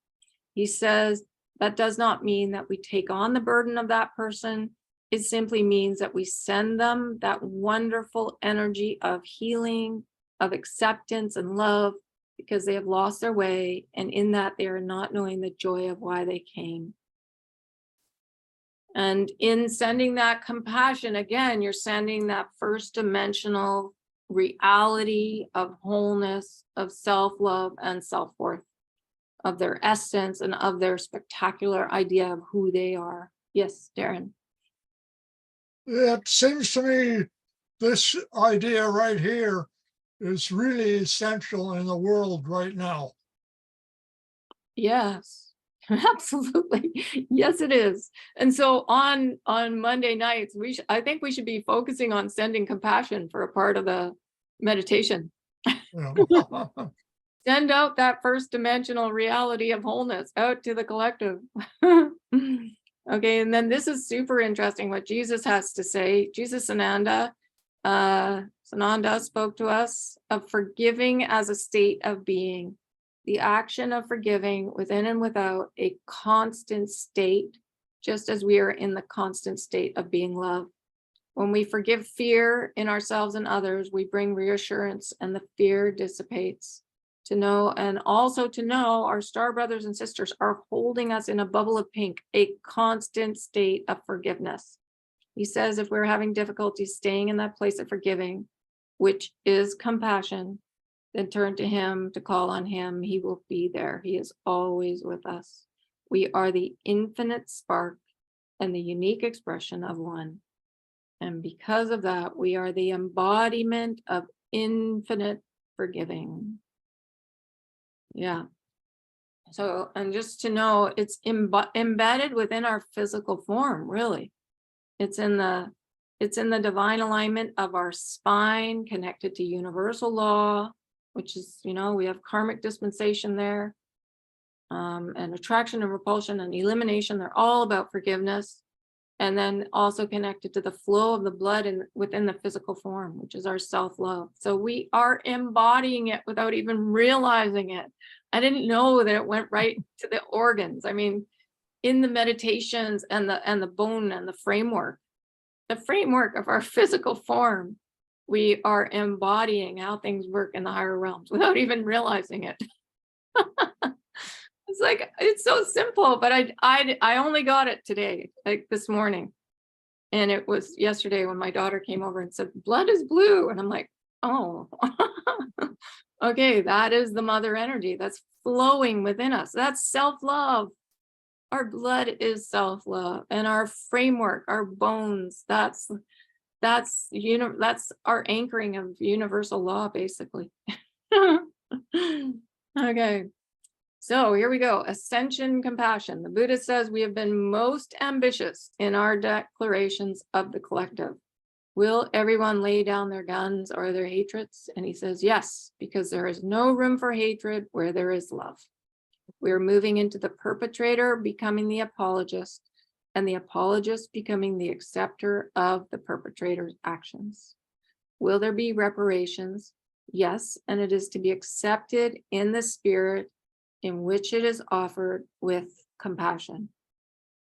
He says that does not mean that we take on the burden of that person. It simply means that we send them that wonderful energy of healing, of acceptance and love, because they have lost their way. And in that they are not knowing the joy of why they came. And in sending that compassion, again, you're sending that first dimensional reality of wholeness, of self-love and self-worth, of their essence and of their spectacular idea of who they are. Yes, Darren. It seems to me this idea right here is really essential in the world right now. Yes, absolutely. Yes, it is. And so on Monday nights, I think we should be focusing on sending compassion for a part of the meditation. Yeah. Send out that first dimensional reality of wholeness out to the collective. Okay, and then this is super interesting what Jesus has to say. Jesus Sananda spoke to us of forgiving as a state of being, the action of forgiving within and without, a constant state, just as we are in the constant state of being love. When we forgive fear in ourselves and others, we bring reassurance and the fear dissipates. To know, and also to know our star brothers and sisters are holding us in a bubble of pink, a constant state of forgiveness. He says if we're having difficulty staying in that place of forgiving, which is compassion, then turn to him, to call on him. He will be there. He is always with us. We are the infinite spark and the unique expression of one. And because of that, we are the embodiment of infinite forgiving. Yeah. So, and just to know, it's embedded within our physical form, really. It's in the divine alignment of our spine, connected to universal law, which is, we have karmic dispensation there, and attraction and repulsion and elimination. They're all about forgiveness. And then also connected to the flow of the blood within the physical form, which is our self-love. So we are embodying it without even realizing it. I didn't know that it went right to the organs. I mean, in the meditations and the bone and the framework of our physical form, we are embodying how things work in the higher realms without even realizing it. It's like, it's so simple, but I only got it today, like this morning. And it was yesterday when my daughter came over and said, blood is blue. And I'm like, oh, okay, that is the mother energy that's flowing within us. That's self-love. Our blood is self-love, and our framework, our bones, that's our anchoring of universal law, basically. Okay. So here we go. Ascension compassion. The Buddha says we have been most ambitious in our declarations of the collective. Will everyone lay down their guns or their hatreds? And he says, yes, because there is no room for hatred where there is love. We are moving into the perpetrator becoming the apologist, and the apologist becoming the acceptor of the perpetrator's actions. Will there be reparations? Yes, and it is to be accepted in the spirit in which it is offered with compassion.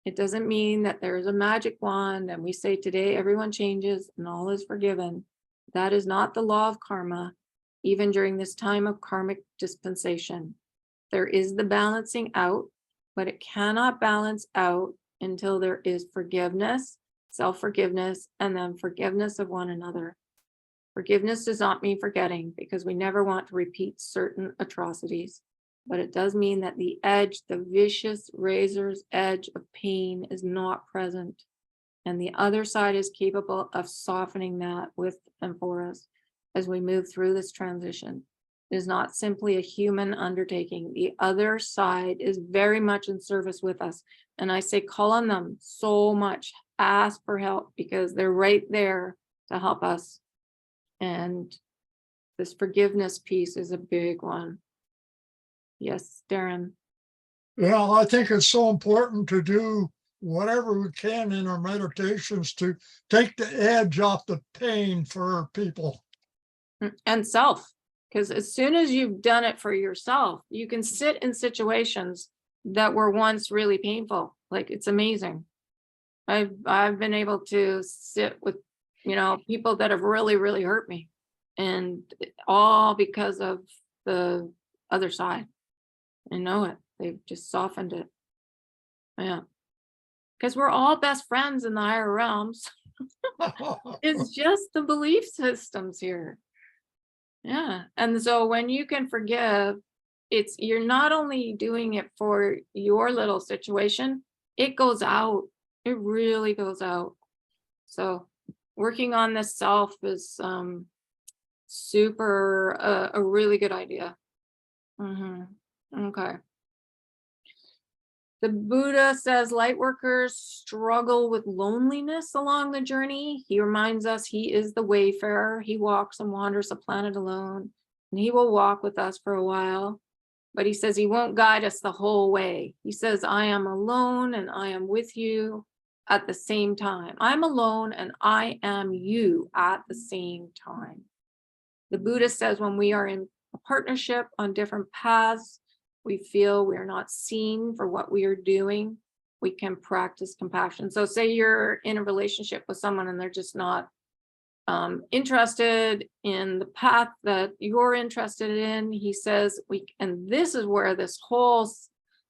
It doesn't mean that there's a magic wand and we say today everyone changes and all is forgiven. That is not the law of karma, even during this time of karmic dispensation. There is the balancing out, but it cannot balance out until there is forgiveness, self-forgiveness, and then forgiveness of one another. Forgiveness does not mean forgetting, because we never want to repeat certain atrocities. But it does mean that the edge, the vicious razor's edge of pain is not present. And the other side is capable of softening that with and for us as we move through this transition. It is not simply a human undertaking. The other side is very much in service with us. And I say, call on them so much, ask for help, because they're right there to help us. And this forgiveness piece is a big one. Yes, Darren. Yeah, I think it's so important to do whatever we can in our meditations to take the edge off the pain for people. And self, because as soon as you've done it for yourself, you can sit in situations that were once really painful. Like, it's amazing. I've been able to sit with, people that have really, really hurt me, and all because of the other side. I know it. They've just softened it. Yeah. Because we're all best friends in the higher realms. It's just the belief systems here. Yeah. And so when you can forgive, you're not only doing it for your little situation, it goes out. It really goes out. So working on this self is super a really good idea. Okay. The Buddha says light workers struggle with loneliness along the journey. He reminds us he is the wayfarer. He walks and wanders the planet alone, and he will walk with us for a while. But he says he won't guide us the whole way. He says, I am alone and I am with you at the same time. I'm alone and I am you at the same time. The Buddha says when we are in a partnership on different paths, we feel we are not seen for what we are doing, we can practice compassion. So say you're in a relationship with someone and they're just not interested in the path that you're interested in. He says, and this is where this whole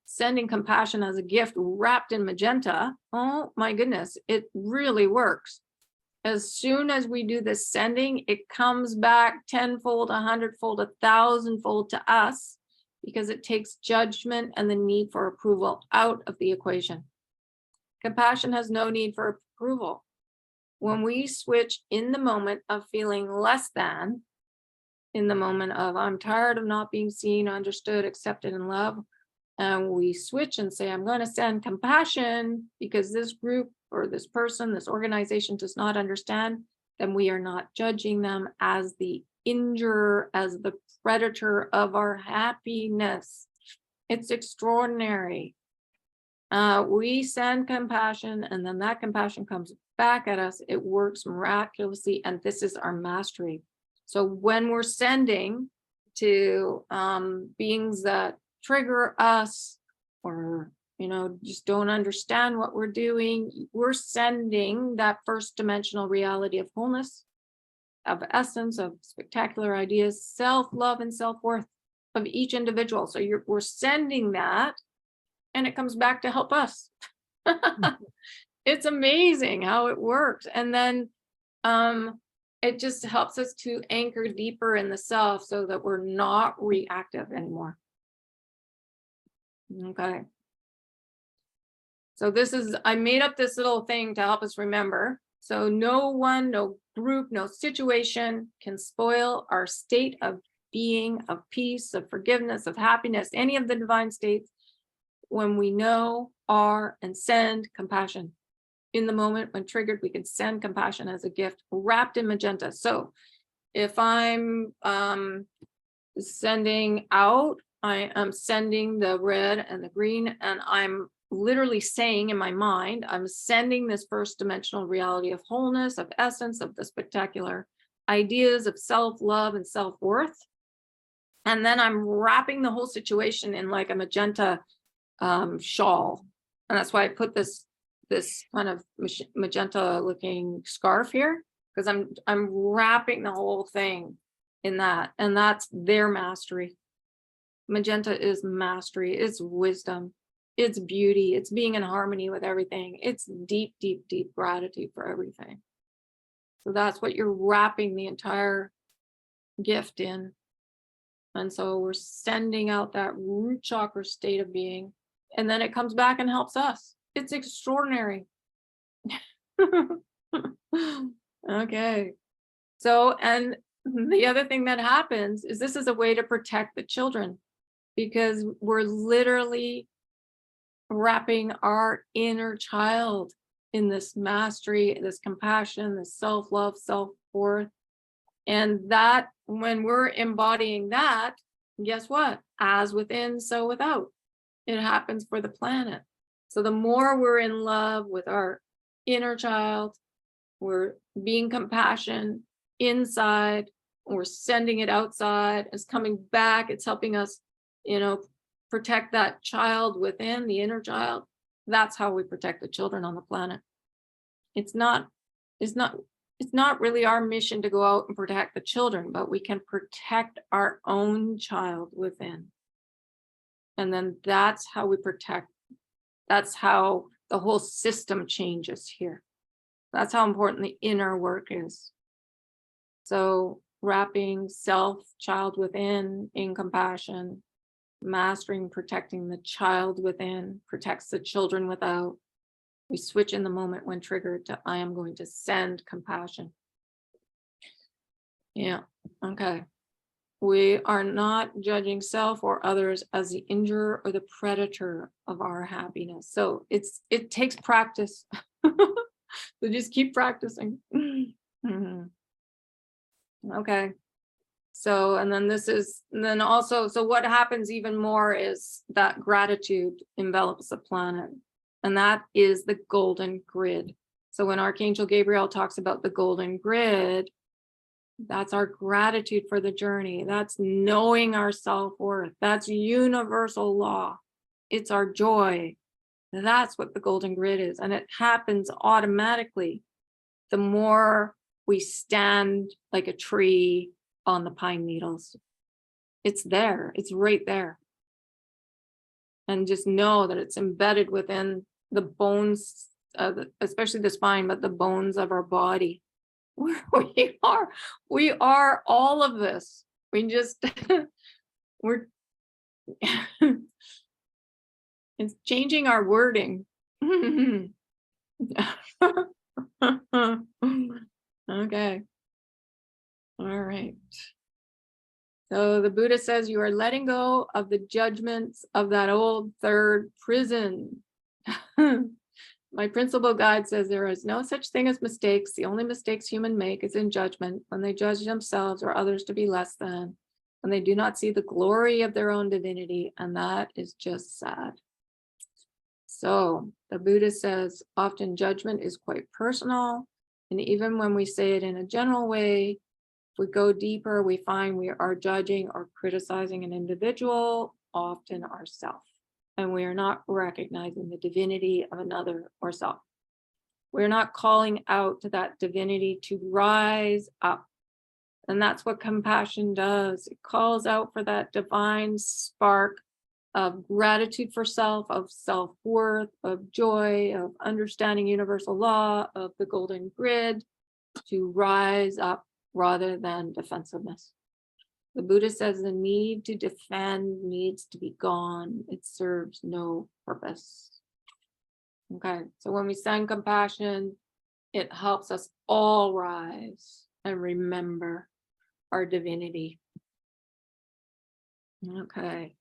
sending compassion as a gift wrapped in magenta, oh my goodness, it really works. As soon as we do this sending, it comes back tenfold, 100-fold, 1,000-fold to us, because it takes judgment and the need for approval out of the equation. Compassion has no need for approval. When we switch in the moment of feeling less than, in the moment of I'm tired of not being seen, understood, accepted, and loved, and we switch and say, I'm going to send compassion because this group or this person, this organization does not understand, then we are not judging them as the injurer, as the predator of our happiness. It's extraordinary. We send compassion, and then that compassion comes back at us. It works miraculously, and this is our mastery. So when we're sending to beings that trigger us, or just don't understand what we're doing, we're sending that first dimensional reality of wholeness, of essence, of spectacular ideas, self-love and self-worth of each individual. So we're sending that, and it comes back to help us. It's amazing how it works. And then it just helps us to anchor deeper in the self so that we're not reactive anymore. Okay. So I made up this little thing to help us remember. So no one, no group, no situation can spoil our state of being, of peace, of forgiveness, of happiness, any of the divine states, when we know, are, and send compassion. In the moment when triggered, we can send compassion as a gift wrapped in magenta. So if I'm sending out, I am sending the red and the green, and I'm literally saying in my mind, I'm sending this first dimensional reality of wholeness, of essence, of the spectacular ideas of self-love and self-worth. And then I'm wrapping the whole situation in like a magenta shawl. And that's why I put this kind of magenta looking scarf here, because I'm wrapping the whole thing in that. And that's their mastery. Magenta is mastery, it's wisdom, it's beauty, it's being in harmony with everything. It's deep, deep, deep gratitude for everything. So that's what you're wrapping the entire gift in. And so we're sending out that root chakra state of being, and then it comes back and helps us. It's extraordinary. Okay. So, and the other thing that happens is this is a way to protect the children, because we're literally wrapping our inner child in this mastery, this compassion, this self-love, self-worth. And that, when we're embodying that, guess what? As within, so without. It happens for the planet. So the more we're in love with our inner child, we're being compassion inside, we're sending it outside, it's coming back, it's helping us, protect that child within, the inner child. That's how we protect the children on the planet. It's not really our mission to go out and protect the children, but we can protect our own child within. And then that's how we protect. That's how the whole system changes here. That's how important the inner work is. So wrapping self, child within, in compassion, mastering, protecting the child within, protects the children without. We switch in the moment when triggered to I am going to send compassion. Yeah, okay. We are not judging self or others as the injurer or the predator of our happiness. So it takes practice. So just keep practicing. Okay. So, and then also, so what happens even more is that gratitude envelops the planet. And that is the golden grid. So when Archangel Gabriel talks about the golden grid, that's our gratitude for the journey. That's knowing our self-worth. That's universal law. It's our joy. That's what the golden grid is. And it happens automatically. The more we stand like a tree on the pine needles, it's there. It's right there. And just know that it's embedded within the bones, especially the spine, but the bones of our body. We are all of this. We just, it's changing our wording. Okay. All right. So the Buddha says you are letting go of the judgments of that old third prison. My principal guide says there is no such thing as mistakes. The only mistakes humans make is in judgment, when they judge themselves or others to be less than, when they do not see the glory of their own divinity, and that is just sad. So the Buddha says often judgment is quite personal, and even when we say it in a general way, if we go deeper, we find we are judging or criticizing an individual, often ourselves. And we are not recognizing the divinity of another or self. We're not calling out to that divinity to rise up. And that's what compassion does. It calls out for that divine spark of gratitude for self, of self-worth, of joy, of understanding universal law, of the golden grid, to rise up rather than defensiveness. The Buddha says the need to defend needs to be gone. It serves no purpose. Okay, so when we send compassion, it helps us all rise and remember our divinity. Okay.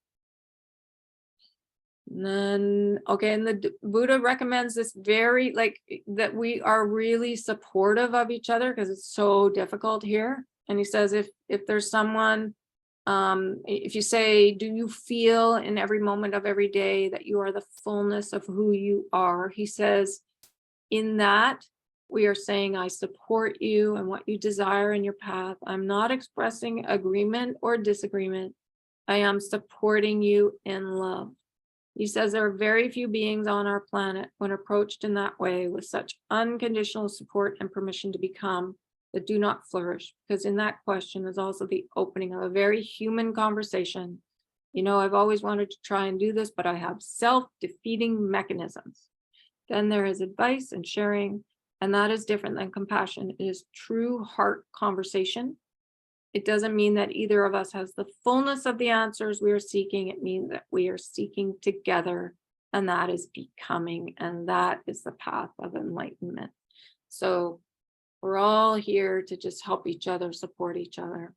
And then, okay, and the Buddha recommends this very, like, that we are really supportive of each other because it's so difficult here. And he says, if there's someone, if you say, do you feel in every moment of every day that you are the fullness of who you are? He says, in that, we are saying, I support you and what you desire in your path. I'm not expressing agreement or disagreement. I am supporting you in love. He says there are very few beings on our planet, when approached in that way, with such unconditional support and permission to become, that do not flourish. Because in that question is also the opening of a very human conversation. You know, I've always wanted to try and do this, but I have self-defeating mechanisms. Then there is advice and sharing, and that is different than compassion. It is true heart conversation. It doesn't mean that either of us has the fullness of the answers we are seeking. It means that we are seeking together, and that is becoming, and that is the path of enlightenment. So we're all here to just help each other, support each other,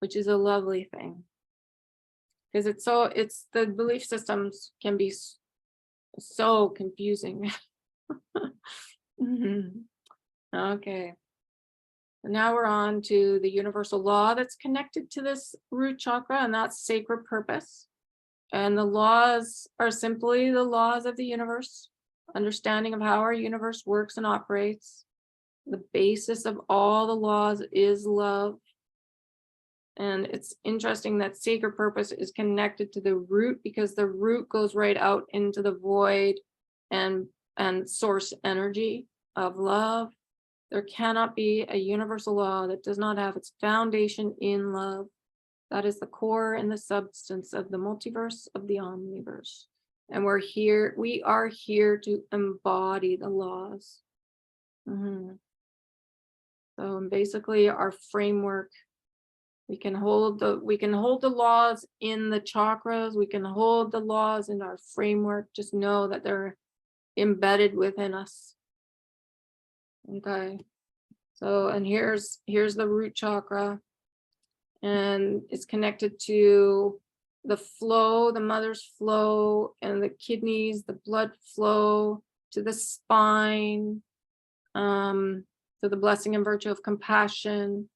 which is a lovely thing. Because it's the belief systems can be so confusing. Okay. Now we're on to the universal law that's connected to this root chakra, and that's sacred purpose. And the laws are simply the laws of the universe, understanding of how our universe works and operates. The basis of all the laws is love. And it's interesting that sacred purpose is connected to the root, because the root goes right out into the void and source energy of love. There cannot be a universal law that does not have its foundation in love. That is the core and the substance of the multiverse, of the omniverse. And we are here to embody the laws. So basically our framework, we can hold the laws in the chakras, we can hold the laws in our framework. Just know that they're embedded within us. Okay, so, and here's the root chakra, and it's connected to the flow, the mother's flow, and the kidneys, the blood flow to the spine, to the blessing and virtue of compassion.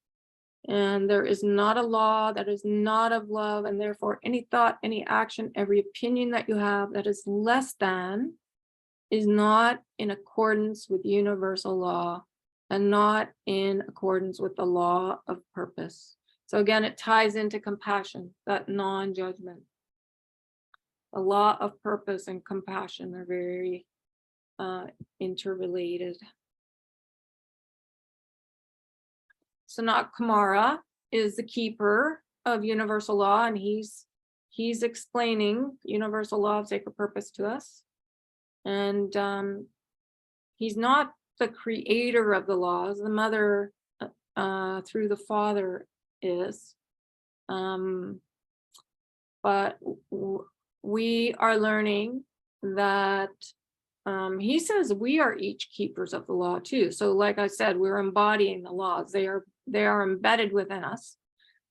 And there is not a law that is not of love, and therefore any thought, any action, every opinion that you have that is less than is not in accordance with universal law and not in accordance with the law of purpose. So again, it ties into compassion, that non-judgment. The law of purpose and compassion are very interrelated. Sanat Kumara is the keeper of universal law, and he's explaining universal law of sacred purpose to us. And he's not the creator of the laws. The mother through the father is. But we are learning that he says we are each keepers of the law too. So like I said, we're embodying the laws. They are embedded within us.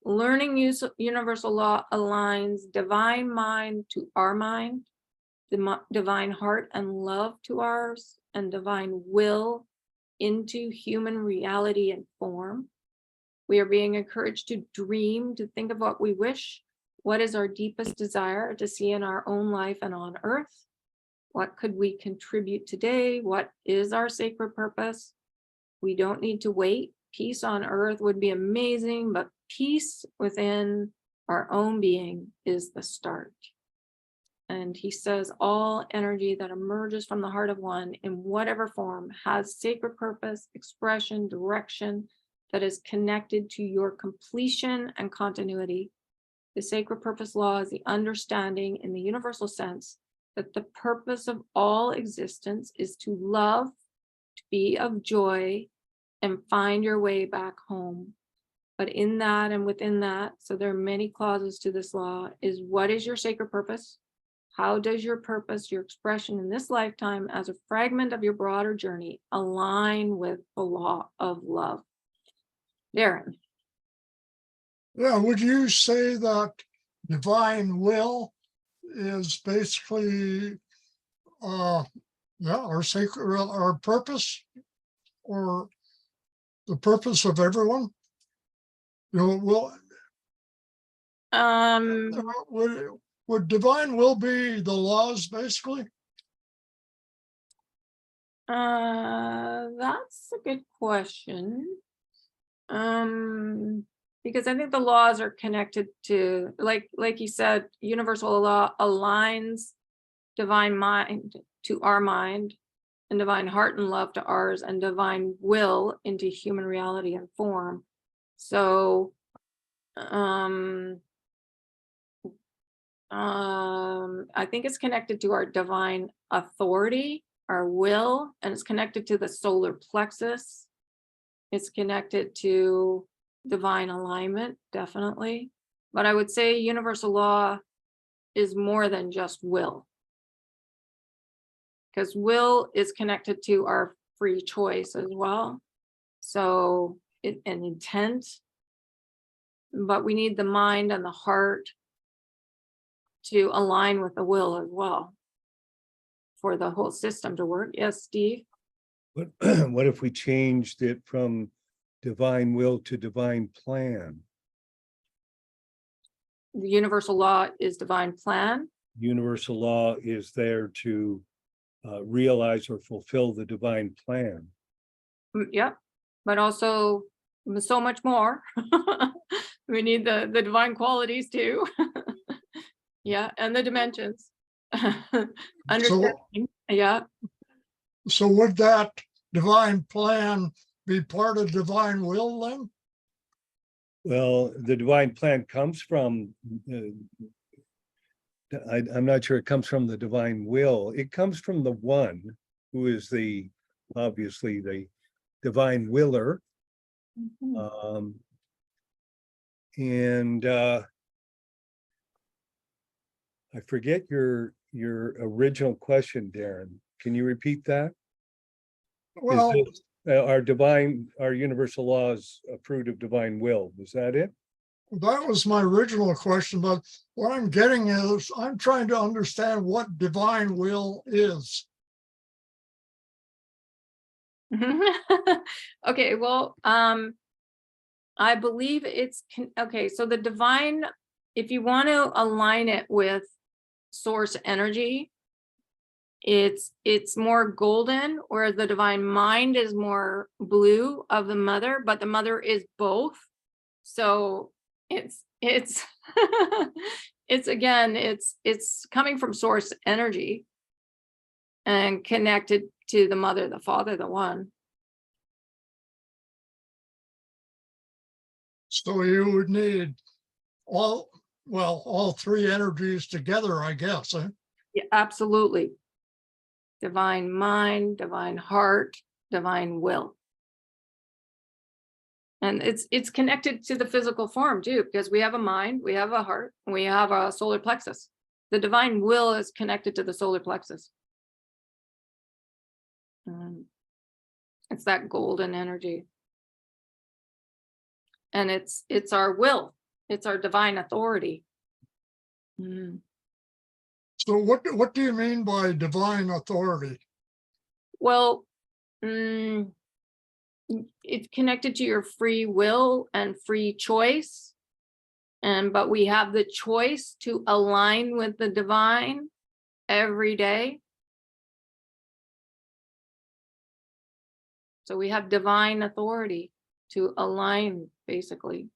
Learning universal law aligns divine mind to our mind, divine heart and love to ours, and divine will into human reality and form. We are being encouraged to dream, to think of what we wish. What is our deepest desire to see in our own life and on earth? What could we contribute today? What is our sacred purpose? We don't need to wait. Peace on earth would be amazing, but peace within our own being is the start. And he says all energy that emerges from the heart of one in whatever form has sacred purpose, expression, direction that is connected to your completion and continuity. The sacred purpose law is the understanding in the universal sense that the purpose of all existence is to love, to be of joy, and find your way back home. But in that and within that, so there are many clauses to this law, is what is your sacred purpose? How does your purpose, your expression in this lifetime as a fragment of your broader journey align with the law of love? Darren. Yeah, would you say that divine will is basically, yeah, our sacred, our purpose, or the purpose of everyone? You know, Um, would divine will be the laws basically? that's a good question. Because I think the laws are connected to, like you said, universal law aligns divine mind to our mind, and divine heart and love to ours, and divine will into human reality and form. So, I think it's connected to our divine authority, our will, and it's connected to the solar plexus. It's connected to divine alignment, definitely. But I would say universal law is more than just will. Because will is connected to our free choice as well. So, an intent. But we need the mind and the heart to align with the will as well for the whole system to work. Yes, Steve? What, what if we changed it from divine will to divine plan? The universal law is divine plan. Universal law is there to realize or fulfill the divine plan. Yep. But also so much more. We need the divine qualities too. Yeah, and the dimensions. Understanding. Yeah. So would that divine plan be part of divine will then? Well, the divine plan comes from, I'm not sure it comes from the divine will. It comes from the one who is obviously the divine willer. Mhm. And I forget your original question, Darren. Can you repeat that? Well, Is it, our universal laws a fruit of divine will? Was that it? that was my original question, but what I'm getting is I'm trying to understand what divine will is. Okay, well, I believe it's okay. So the divine, if you want to align it with source energy, it's more golden, whereas the divine mind is more blue of the mother, but the mother is both. So it's it's again, it's coming from source energy and connected to the mother, the father, the one. So you would need all three energies together, I guess. Yeah, absolutely. Divine mind, divine heart, divine will. And it's connected to the physical form too, because we have a mind, we have a heart, and we have a solar plexus. The divine will is connected to the solar plexus. It's that golden energy. And it's our will. It's our divine authority. So what do you mean by divine authority? Well, it's connected to your free will and free choice. But we have the choice to align with the divine every day. So we have divine authority to align, basically,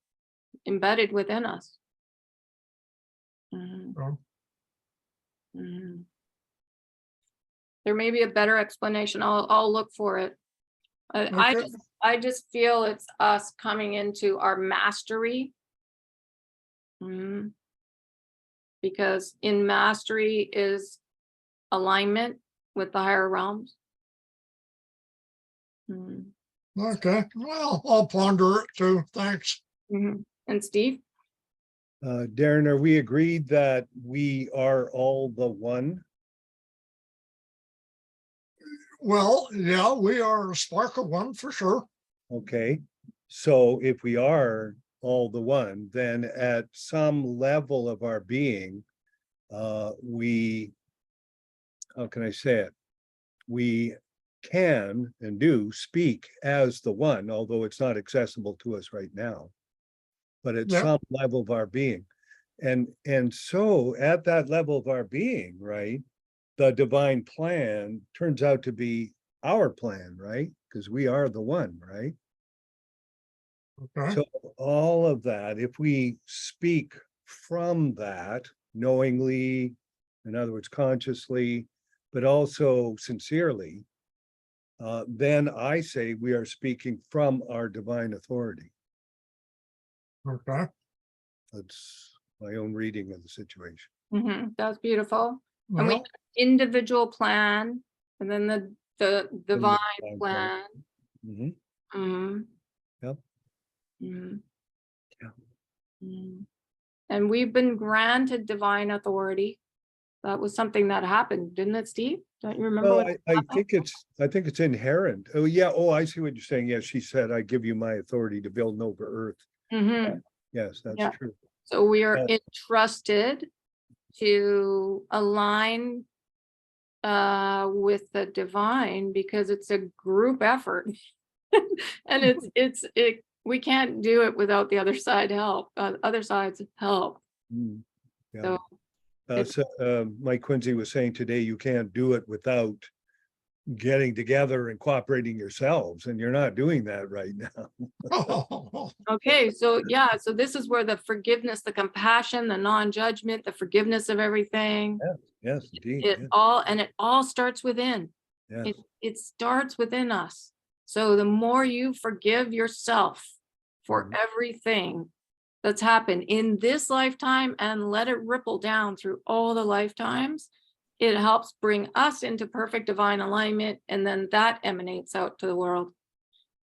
embedded within us. Oh. There may be a better explanation. I'll look for it. Okay. I just feel it's us coming into our mastery. Because in mastery is alignment with the higher realms. Okay. Well, I'll ponder it too. Thanks. And Steve? Darren, are we agreed that we are all the one? Well, yeah, we are a spark of one for sure. Okay, so if we are all the one, then at some level of our being, we, how can I say it? We can and do speak as the one, although it's not accessible to us right now, but at Yeah. some level of our being. And so at that level of our being, right, the divine plan turns out to be our plan, right? Because we are the one, right? Okay. So all of that, if we speak from that knowingly, in other words, consciously, but also sincerely, then I say we are speaking from our divine authority. Okay. That's my own reading of the situation. That's beautiful. And we Well, have individual plan, and then the divine divine plan. Mhm. Mhm. Yep. Mhm. Yeah. Mhm. And we've been granted divine authority. That was something that happened, didn't it, Steve? Don't you remember? Well, What I happened? think it's inherent. Oh, yeah. Oh, I see what you're saying. Yes, she said, I give you my authority to build over earth. Mhm. Yes, that's Yeah. true. So we are Yeah. entrusted to align with the divine because it's a group effort. And we can't do it without the other side help, other side's help. Mm, yeah. So it's Mike Quincy was saying today, you can't do it without getting together and cooperating yourselves, and you're not doing that right now. okay. So yeah, so this is where the forgiveness, the compassion, the non-judgment, the forgiveness of everything, Yes, indeed. it all starts within. Yes. It starts within us. So the more you forgive yourself for Mhm. everything that's happened in this lifetime and let it ripple down through all the lifetimes, it helps bring us into perfect divine alignment, and then that emanates out to the world.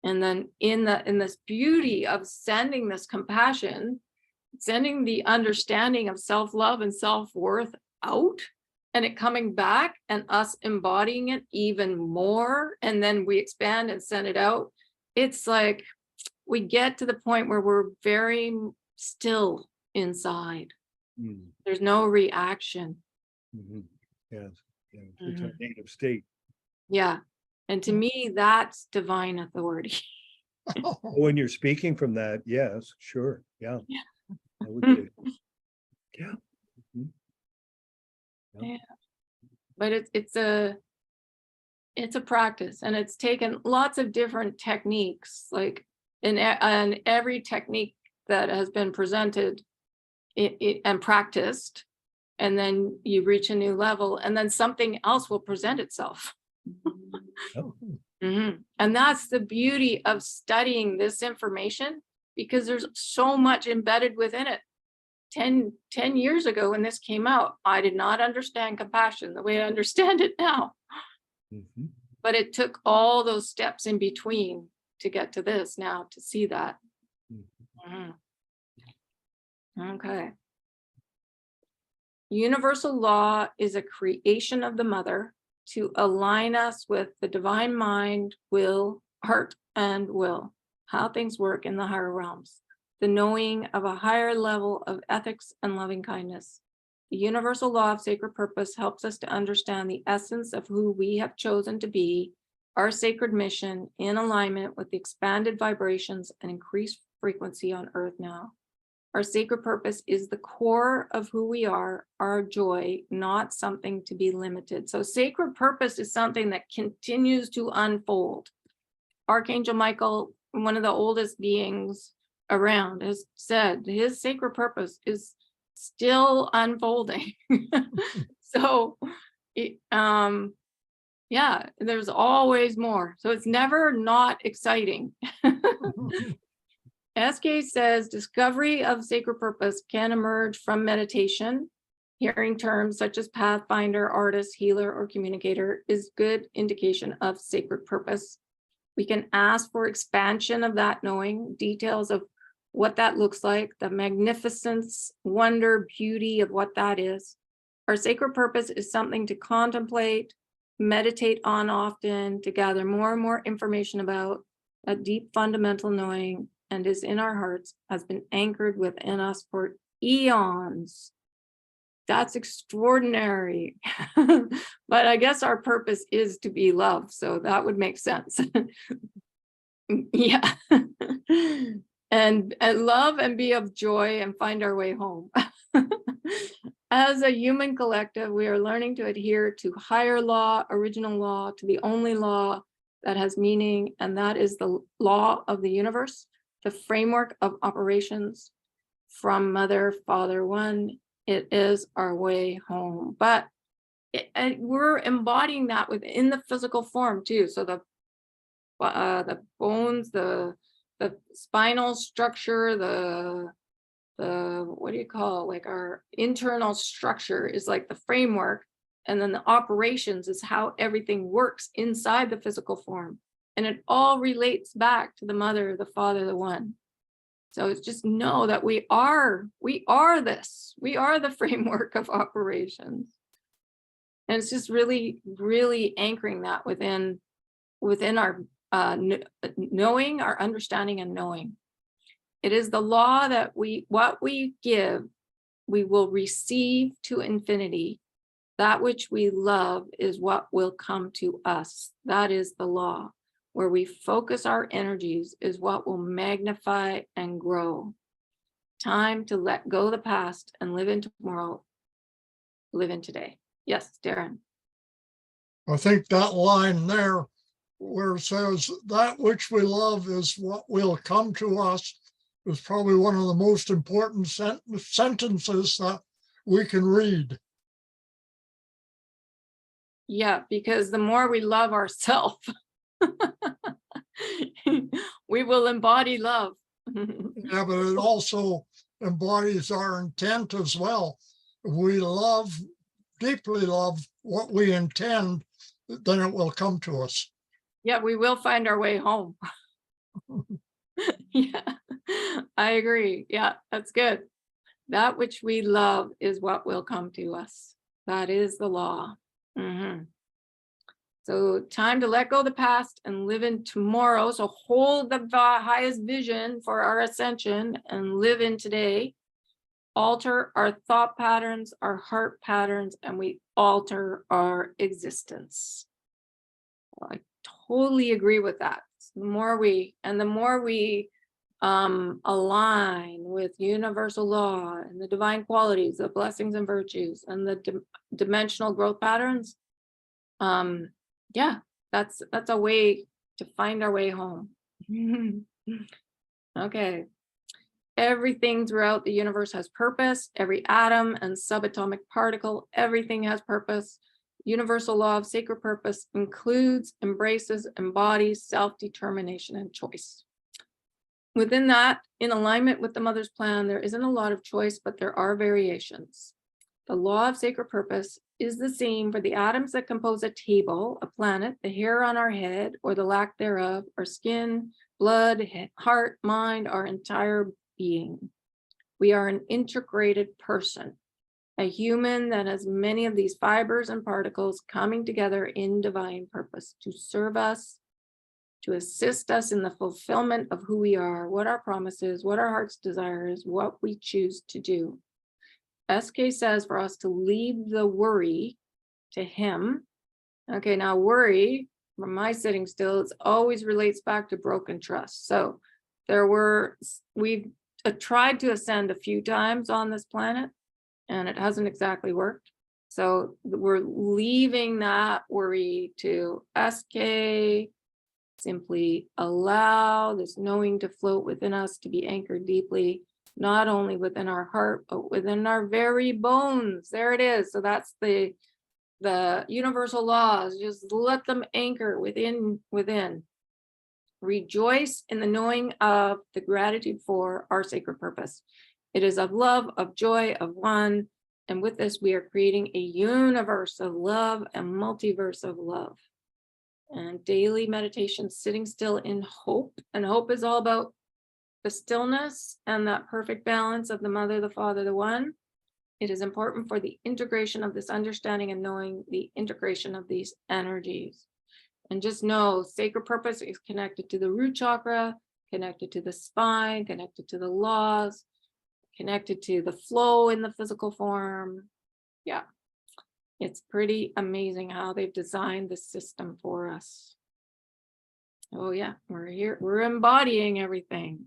And then in this beauty of sending this compassion, sending the understanding of self-love and self-worth out, and it coming back and us embodying it even more, and then we expand and send it out. It's like we get to the point where we're very still inside. Mm, There's no reaction. mhm. Yes. Yeah. It's a native state. Yeah. And to me, that's divine authority. When you're speaking from that, yes, sure. Yeah. Yeah. I would say, yeah. Mhm. Yeah. But it's a practice, and it's taken lots of different techniques, like in every technique that has been presented and practiced, and then you reach a new level, and then something else will present itself. Oh, And that's the beauty of studying this information, because there's so much embedded within it. 10 years ago when this came out, I did not understand compassion the way I understand it now. mhm. But it took all those steps in between to get to this now, to see that. Mhm. Okay. Universal law is a creation of the mother to align us with the divine mind, will, heart, and will, how things work in the higher realms, the knowing of a higher level of ethics and loving kindness. The universal law of sacred purpose helps us to understand the essence of who we have chosen to be, our sacred mission in alignment with the expanded vibrations and increased frequency on earth now. Our sacred purpose is the core of who we are, our joy, not something to be limited. So sacred purpose is something that continues to unfold. Archangel Michael, one of the oldest beings around, has said his sacred purpose is still unfolding. So yeah, there's always more. So it's never not exciting. SK says discovery of sacred purpose can emerge from meditation. Hearing terms such as pathfinder, artist, healer, or communicator is good indication of sacred purpose. We can ask for expansion of that knowing, details of what that looks like, the magnificence, wonder, beauty of what that is. Our sacred purpose is something to contemplate, meditate on often, to gather more and more information about a deep fundamental knowing and is in our hearts has been anchored within us for eons. That's extraordinary. But I guess our purpose is to be love, so that would make sense. Yeah. And love and be of joy and find our way home. As a human collective, we are learning to adhere to higher law, original law, to the only law that has meaning, and that is the law of the universe, the framework of operations from Mother, Father, One. It is our way home. But we're embodying that within the physical form too. So the bones, the spinal structure, the what do you call it? Like our internal structure is like the framework, and then the operations is how everything works inside the physical form, and it all relates back to the Mother, the Father, the One. So it's just know that we are this. We are the framework of operations, and it's just really, really anchoring that within our knowing, our understanding and knowing. It is the law that what we give, we will receive to infinity. That which we love is what will come to us. That is the law. Where we focus our energies is what will magnify and grow. Time to let go of the past and live in tomorrow, live in today. Yes, Darren. I think that line there where it says that which we love is what will come to us is probably one of the most important sentences that we can read. Yeah, because the more we love ourselves, we will embody love. Yeah, but it also embodies our intent as well. If we love, deeply love what we intend, then it will come to us. Yeah, we will find our way home. Yeah, I agree. Yeah, that's good. That which we love is what will come to us. That is the law. So time to let go of the past and live in tomorrow. So hold the highest vision for our ascension and live in today. Alter our thought patterns, our heart patterns, and we alter our existence. I totally agree with that. The more we align with universal law and the divine qualities, the blessings and virtues, and the dimensional growth patterns, yeah, that's a way to find our way home. Okay. Everything throughout the universe has purpose. Every atom and subatomic particle, everything has purpose. Universal law of sacred purpose includes, embraces, embodies self-determination and choice. Within that, in alignment with the Mother's plan, there isn't a lot of choice, but there are variations. The law of sacred purpose is the same for the atoms that compose a table, a planet, the hair on our head, or the lack thereof, our skin, blood, heart, mind, our entire being. We are an integrated person, a human that has many of these fibers and particles coming together in divine purpose to serve us, to assist us in the fulfillment of who we are, what our promise is, what our heart's desire is, what we choose to do. SK says for us to leave the worry to him. Okay, now worry, from my sitting still, it always relates back to broken trust. So we've tried to ascend a few times on this planet, and it hasn't exactly worked. So we're leaving that worry to SK. Simply allow this knowing to float within us, to be anchored deeply, not only within our heart, but within our very bones. There it is. So that's the universal laws. Just let them anchor within. Rejoice in the knowing of the gratitude for our sacred purpose. It is of love, of joy, of one. And with this, we are creating a universe of love and multiverse of love. And daily meditation, sitting still in hope. And hope is all about the stillness and that perfect balance of the Mother, the Father, the One. It is important for the integration of this understanding and knowing the integration of these energies. And just know sacred purpose is connected to the root chakra, connected to the spine, connected to the laws, connected to the flow in the physical form. Yeah, it's pretty amazing how they've designed the system for us. Oh yeah, we're here, we're embodying everything.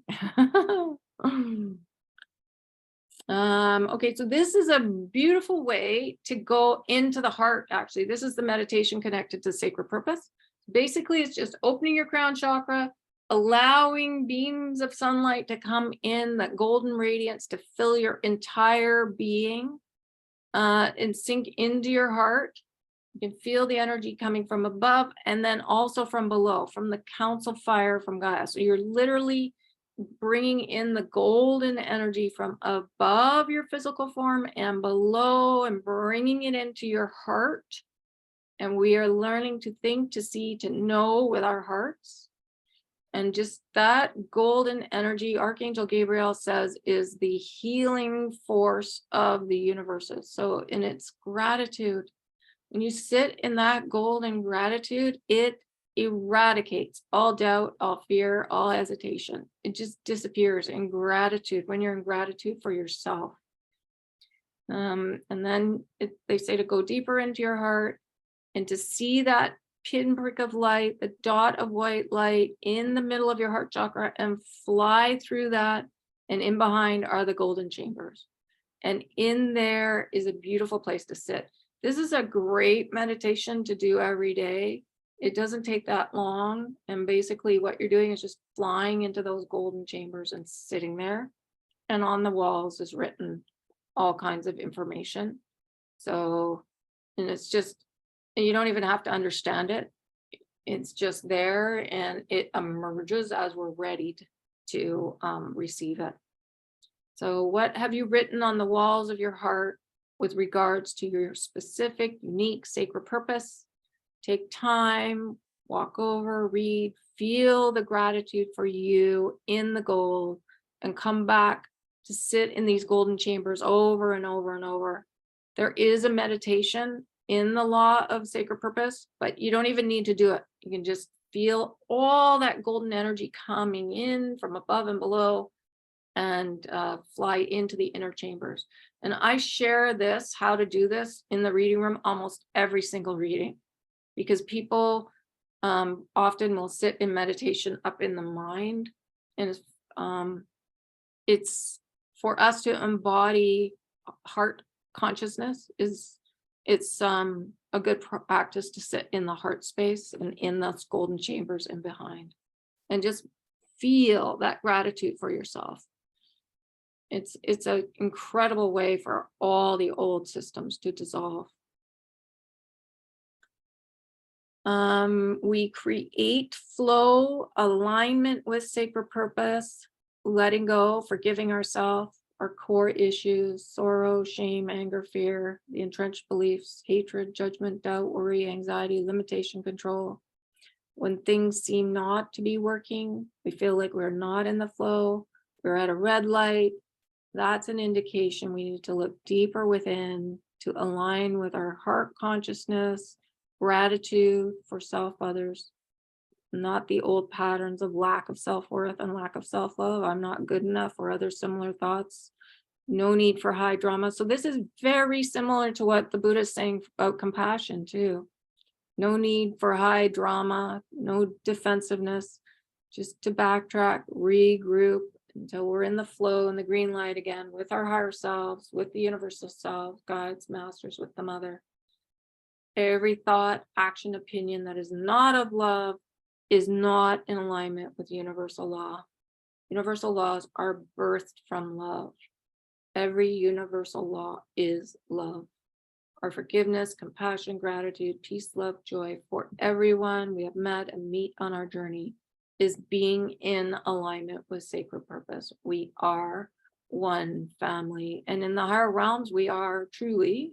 Okay, so this is a beautiful way to go into the heart. Actually, this is the meditation connected to sacred purpose. Basically, it's just opening your crown chakra, allowing beams of sunlight to come in, that golden radiance to fill your entire being, and sink into your heart. You can feel the energy coming from above and then also from below, from the council fire from Gaia. So you're literally bringing in the golden energy from above your physical form and below, and bringing it into your heart. And we are learning to think, to see, to know with our hearts. And just that golden energy, Archangel Gabriel says, is the healing force of the universes. So in its gratitude, when you sit in that golden gratitude, it eradicates all doubt, all fear, all hesitation. It just disappears in gratitude, when you're in gratitude for yourself. And then they say to go deeper into your heart and to see that pinprick of light, the dot of white light in the middle of your heart chakra, and fly through that. And in behind are the golden chambers. And in there is a beautiful place to sit. This is a great meditation to do every day. It doesn't take that long. And basically what you're doing is just flying into those golden chambers and sitting there. And on the walls is written all kinds of information. So, and it's just, you don't even have to understand it. It's just there, and it emerges as we're ready to receive it. So what have you written on the walls of your heart with regards to your specific, unique, sacred purpose? Take time, walk over, read, feel the gratitude for you in the gold, and come back to sit in these golden chambers over and over and over. There is a meditation in the law of sacred purpose, but you don't even need to do it. You can just feel all that golden energy coming in from above and below, and fly into the inner chambers. And I share this, how to do this, in the reading room almost every single reading, because people often will sit in meditation up in the mind. And it's for us to embody heart consciousness. It's a good practice to sit in the heart space and in those golden chambers and behind, and just feel that gratitude for yourself. It's an incredible way for all the old systems to dissolve. We create flow, alignment with sacred purpose, letting go, forgiving ourselves, our core issues, sorrow, shame, anger, fear, the entrenched beliefs, hatred, judgment, doubt, worry, anxiety, limitation, control. When things seem not to be working, we feel like we're not in the flow, we're at a red light. That's an indication we need to look deeper within to align with our heart consciousness, gratitude for self, others, not the old patterns of lack of self-worth and lack of self-love. I'm not good enough, or other similar thoughts. No need for high drama. So this is very similar to what the Buddha is saying about compassion too. No need for high drama, no defensiveness, just to backtrack, regroup until we're in the flow and the green light again with our higher selves, with the universal self, guides, masters, with the mother. Every thought, action, opinion that is not of love is not in alignment with universal law. Universal laws are birthed from love. Every universal law is love. Our forgiveness, compassion, gratitude, peace, love, joy for everyone we have met and meet on our journey is being in alignment with sacred purpose. We are one family, and in the higher realms, we are truly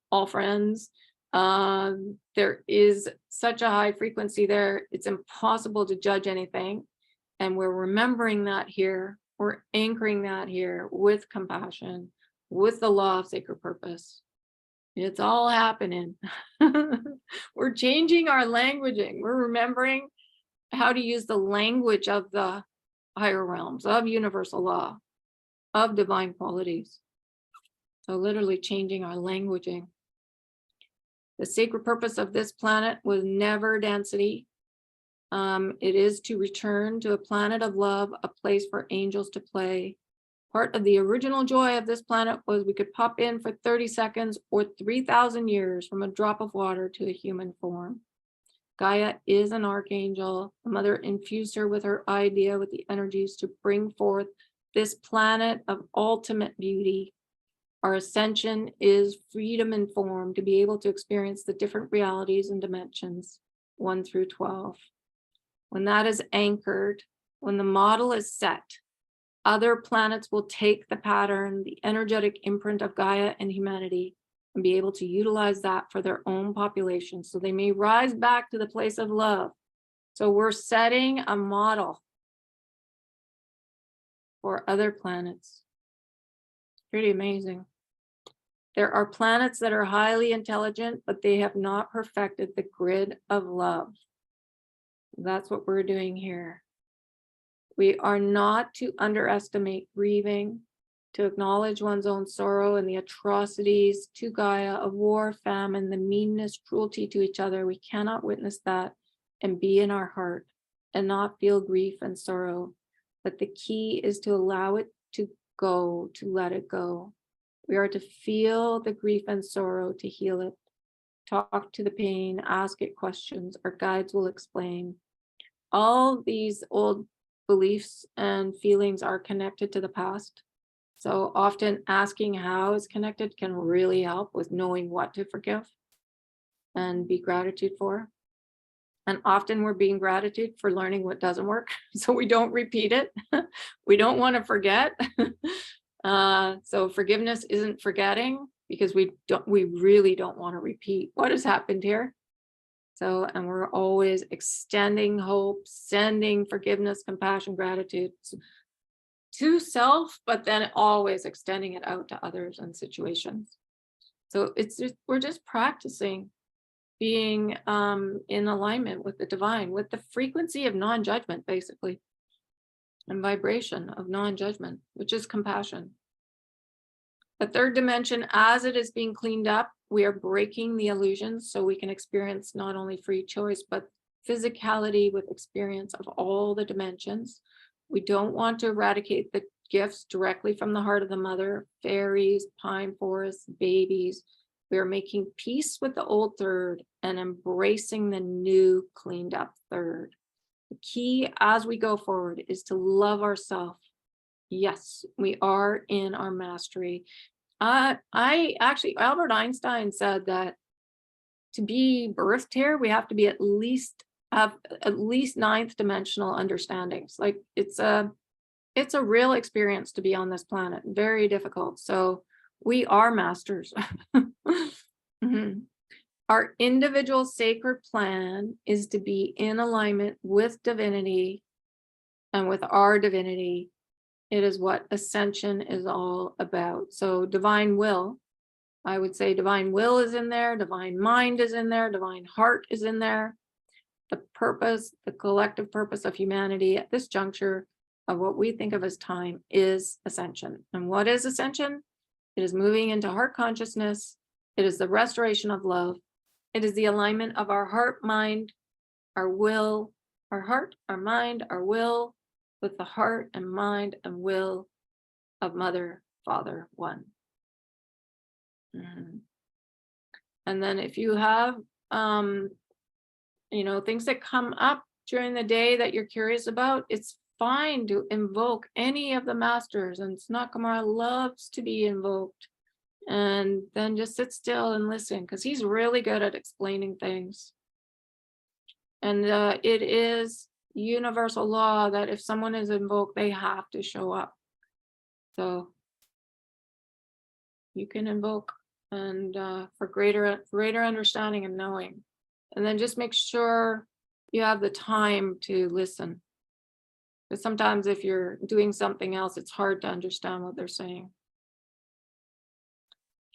all friends. There is such a high frequency there, it's impossible to judge anything. And we're remembering that here, we're anchoring that here with compassion, with the law of sacred purpose. It's all happening. We're changing our languaging. We're remembering how to use the language of the higher realms, of universal law, of divine qualities. So literally changing our languaging. The sacred purpose of this planet was never density. It is to return to a planet of love, a place for angels to play. Part of the original joy of this planet was we could pop in for 30 seconds or 3,000 years from a drop of water to a human form. Gaia is an archangel. The mother infused her with her idea, with the energies to bring forth this planet of ultimate beauty. Our ascension is freedom in form, to be able to experience the different realities and dimensions, 1 through 12. When that is anchored, when the model is set, other planets will take the pattern, the energetic imprint of Gaia and humanity, and be able to utilize that for their own population. So they may rise back to the place of love. So we're setting a model for other planets. Pretty amazing. There are planets that are highly intelligent, but they have not perfected the grid of love. That's what we're doing here. We are not to underestimate grieving, to acknowledge one's own sorrow and the atrocities to Gaia of war, famine, the meanness, cruelty to each other. We cannot witness that and be in our heart and not feel grief and sorrow. But the key is to allow it to go, to let it go. We are to feel the grief and sorrow, to heal it. Talk to the pain, ask it questions. Our guides will explain. All these old beliefs and feelings are connected to the past. So often asking how is connected can really help with knowing what to forgive and be gratitude for. And often we're being gratitude for learning what doesn't work, so we don't repeat it. We don't want to forget. So forgiveness isn't forgetting, because we really don't want to repeat what has happened here. So, and we're always extending hope, sending forgiveness, compassion, gratitude to self, but then always extending it out to others and situations. So we're just practicing being in alignment with the divine, with the frequency of non-judgment, basically, and vibration of non-judgment, which is compassion. The third dimension, as it is being cleaned up, we are breaking the illusions so we can experience not only free choice, but physicality with experience of all the dimensions. We don't want to eradicate the gifts directly from the heart of the mother, fairies, pine forests, babies. We are making peace with the old third and embracing the new cleaned up third. The key as we go forward is to love ourselves. Yes, we are in our mastery. Albert Einstein said that to be birthed here, we have to be have at least ninth dimensional understandings. Like it's a real experience to be on this planet, very difficult. So we are masters. Mm-hmm. Our individual sacred plan is to be in alignment with divinity and with our divinity. It is what ascension is all about. So divine will, I would say divine will is in there, divine mind is in there, divine heart is in there. The purpose, the collective purpose of humanity at this juncture of what we think of as time is ascension. And what is ascension? It is moving into heart consciousness. It is the restoration of love. It is the alignment of our heart, mind, our will, our heart, our mind, our will, with the heart and mind and will of Mother, Father, One. Mm-hmm. And then if you have, things that come up during the day that you're curious about, it's fine to invoke any of the masters. And Snakamara loves to be invoked. And then just sit still and listen, because he's really good at explaining things. And it is universal law that if someone is invoked, they have to show up. So you can invoke and for greater understanding and knowing. And then just make sure you have the time to listen. Because sometimes if you're doing something else, it's hard to understand what they're saying.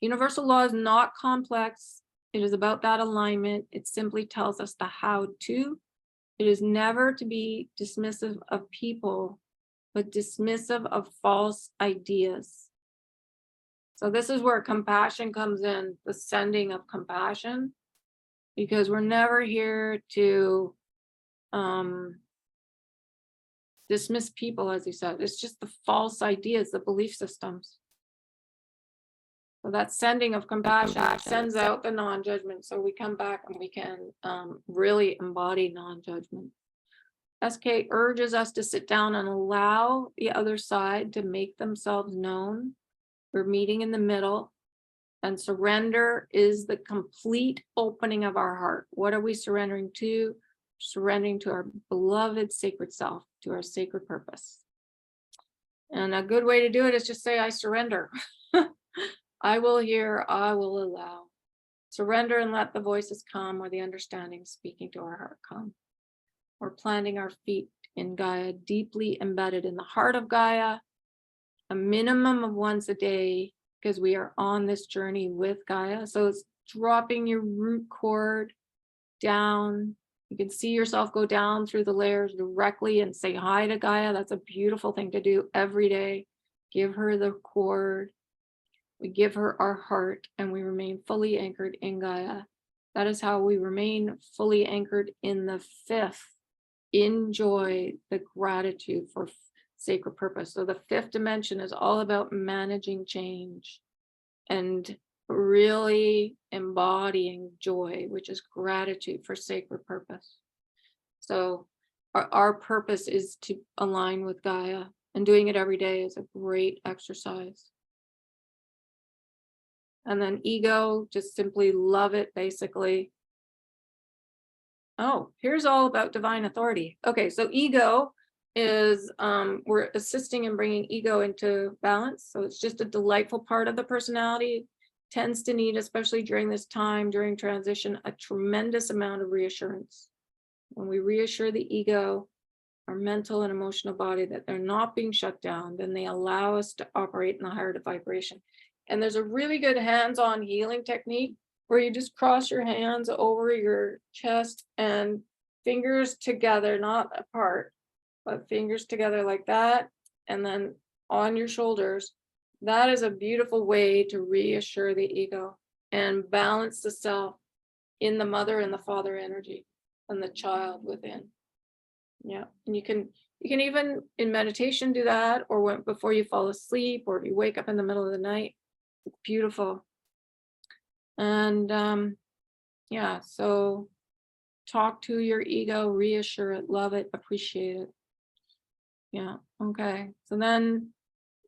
Universal law is not complex. It is about that alignment. It simply tells us the how to. It is never to be dismissive of people but dismissive of false ideas. So this is where compassion comes in, the sending of compassion, because we're never here to dismiss people, as you said. It's just the false ideas, the belief systems. So that sending of compassion sends out the non-judgment. So we come back and we can really embody non-judgment. SK urges us to sit down and allow the other side to make themselves known. We're meeting in the middle, and surrender is the complete opening of our heart. What are we surrendering to? Surrendering to our beloved sacred self, to our sacred purpose. And a good way to do it is just say, I surrender. I will hear, I will allow. Surrender and let the voices come, or the understanding speaking to our heart come. We're planting our feet in Gaia, deeply embedded in the heart of Gaia, a minimum of once a day, because we are on this journey with Gaia. So it's dropping your root cord down. You can see yourself go down through the layers directly and say hi to Gaia. That's a beautiful thing to do every day. Give her the cord. We give her our heart, and we remain fully anchored in Gaia. That is how we remain fully anchored in the fifth. Enjoy the gratitude for sacred purpose. So the fifth dimension is all about managing change and really embodying joy, which is gratitude for sacred purpose. So our purpose is to align with Gaia, and doing it every day is a great exercise. And then ego, just simply love it, basically. Oh, here's all about divine authority. Okay, so ego is, we're assisting in bringing ego into balance. So it's just a delightful part of the personality. Tends to need, especially during this time, during transition, a tremendous amount of reassurance. When we reassure the ego, our mental and emotional body, that they're not being shut down, then they allow us to operate in the higher vibration. And there's a really good hands-on healing technique where you just cross your hands over your chest and fingers together, not apart, but fingers together like that, and then on your shoulders. That is a beautiful way to reassure the ego and balance the self in the mother and the father energy and the child within. Yeah, and you can even in meditation do that, or before you fall asleep, or if you wake up in the middle of the night. It's beautiful. And yeah, so talk to your ego, reassure it, love it, appreciate it. Yeah, okay. So then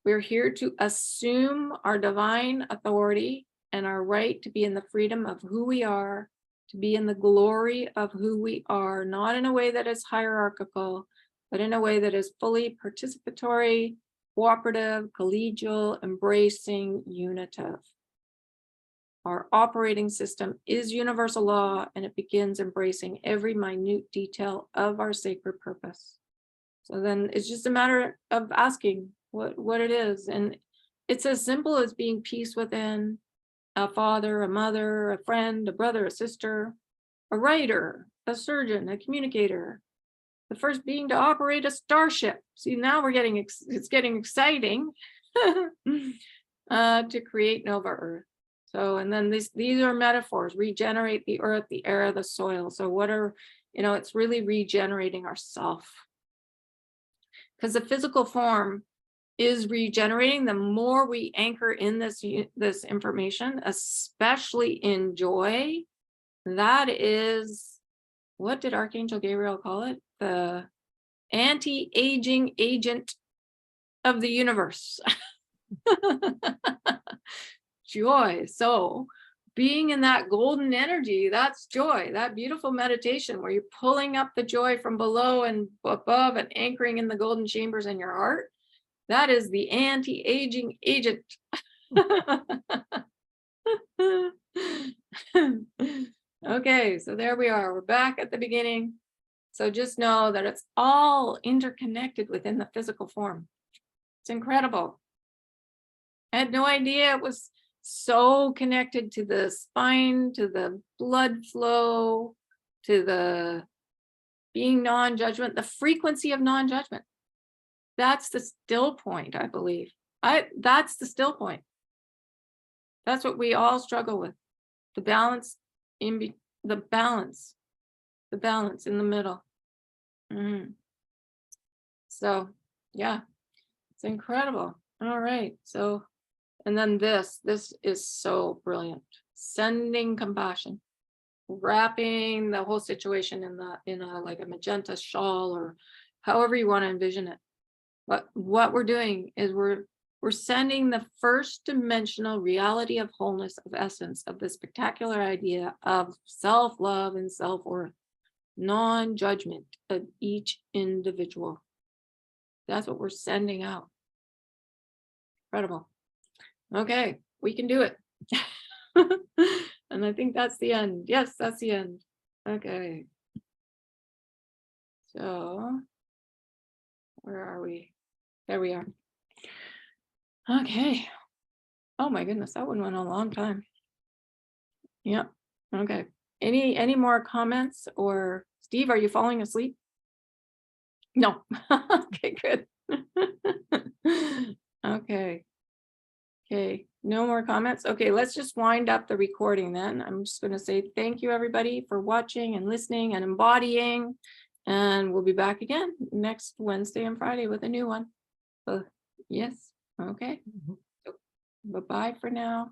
we're here to assume our divine authority and our right to be in the freedom of who we are, to be in the glory of who we are, not in a way that is hierarchical, but in a way that is fully participatory, cooperative, collegial, embracing, unitive. Our operating system is universal law, and it begins embracing every minute detail of our sacred purpose. So then it's just a matter of asking what it is. And it's as simple as being peace within, a father, a mother, a friend, a brother, a sister, a writer, a surgeon, a communicator, the first being to operate a starship. See, now we're getting, it's getting exciting to create Nova Earth. So, and then these are metaphors: regenerate the earth, the air, the soil. So what are, it's really regenerating ourself. Because the physical form is regenerating. The more we anchor in this information, especially in joy, that is, what did Archangel Gabriel call it? The anti-aging agent of the universe. Joy. So being in that golden energy, that's joy, that beautiful meditation where you're pulling up the joy from below and above and anchoring in the golden chambers in your heart. That is the anti-aging agent. Okay, so there we are. We're back at the beginning. So just know that it's all interconnected within the physical form. It's incredible. I had no idea it was so connected to the spine, to the blood flow, to the being non-judgment, the frequency of non-judgment. that's the still point, I believe. That's the still point. That's what we all struggle with. The balance the balance in the middle. Mhm. So yeah, it's incredible. All right. So, and then this is so brilliant. Sending compassion, wrapping the whole situation in a like a magenta shawl, or however you want to envision it. But what we're doing is we're sending the first dimensional reality of wholeness, of essence, of the spectacular idea of self-love and self-worth, non-judgment of each individual. That's what we're sending out. Incredible. Okay, we can do it. And I think that's the end. Yes, that's the end. Okay. So, where are we? There we are. Okay. Oh my goodness, that one went a long time. Yeah. Okay. Any more comments? Or Steve, are you falling asleep? No. Okay, good. Okay. Okay, no more comments. Okay, let's just wind up the recording then. I'm just going to say thank you everybody for watching and listening and embodying. And we'll be back again next Wednesday and Friday with a new one. Yes. Okay. Bye-bye for now.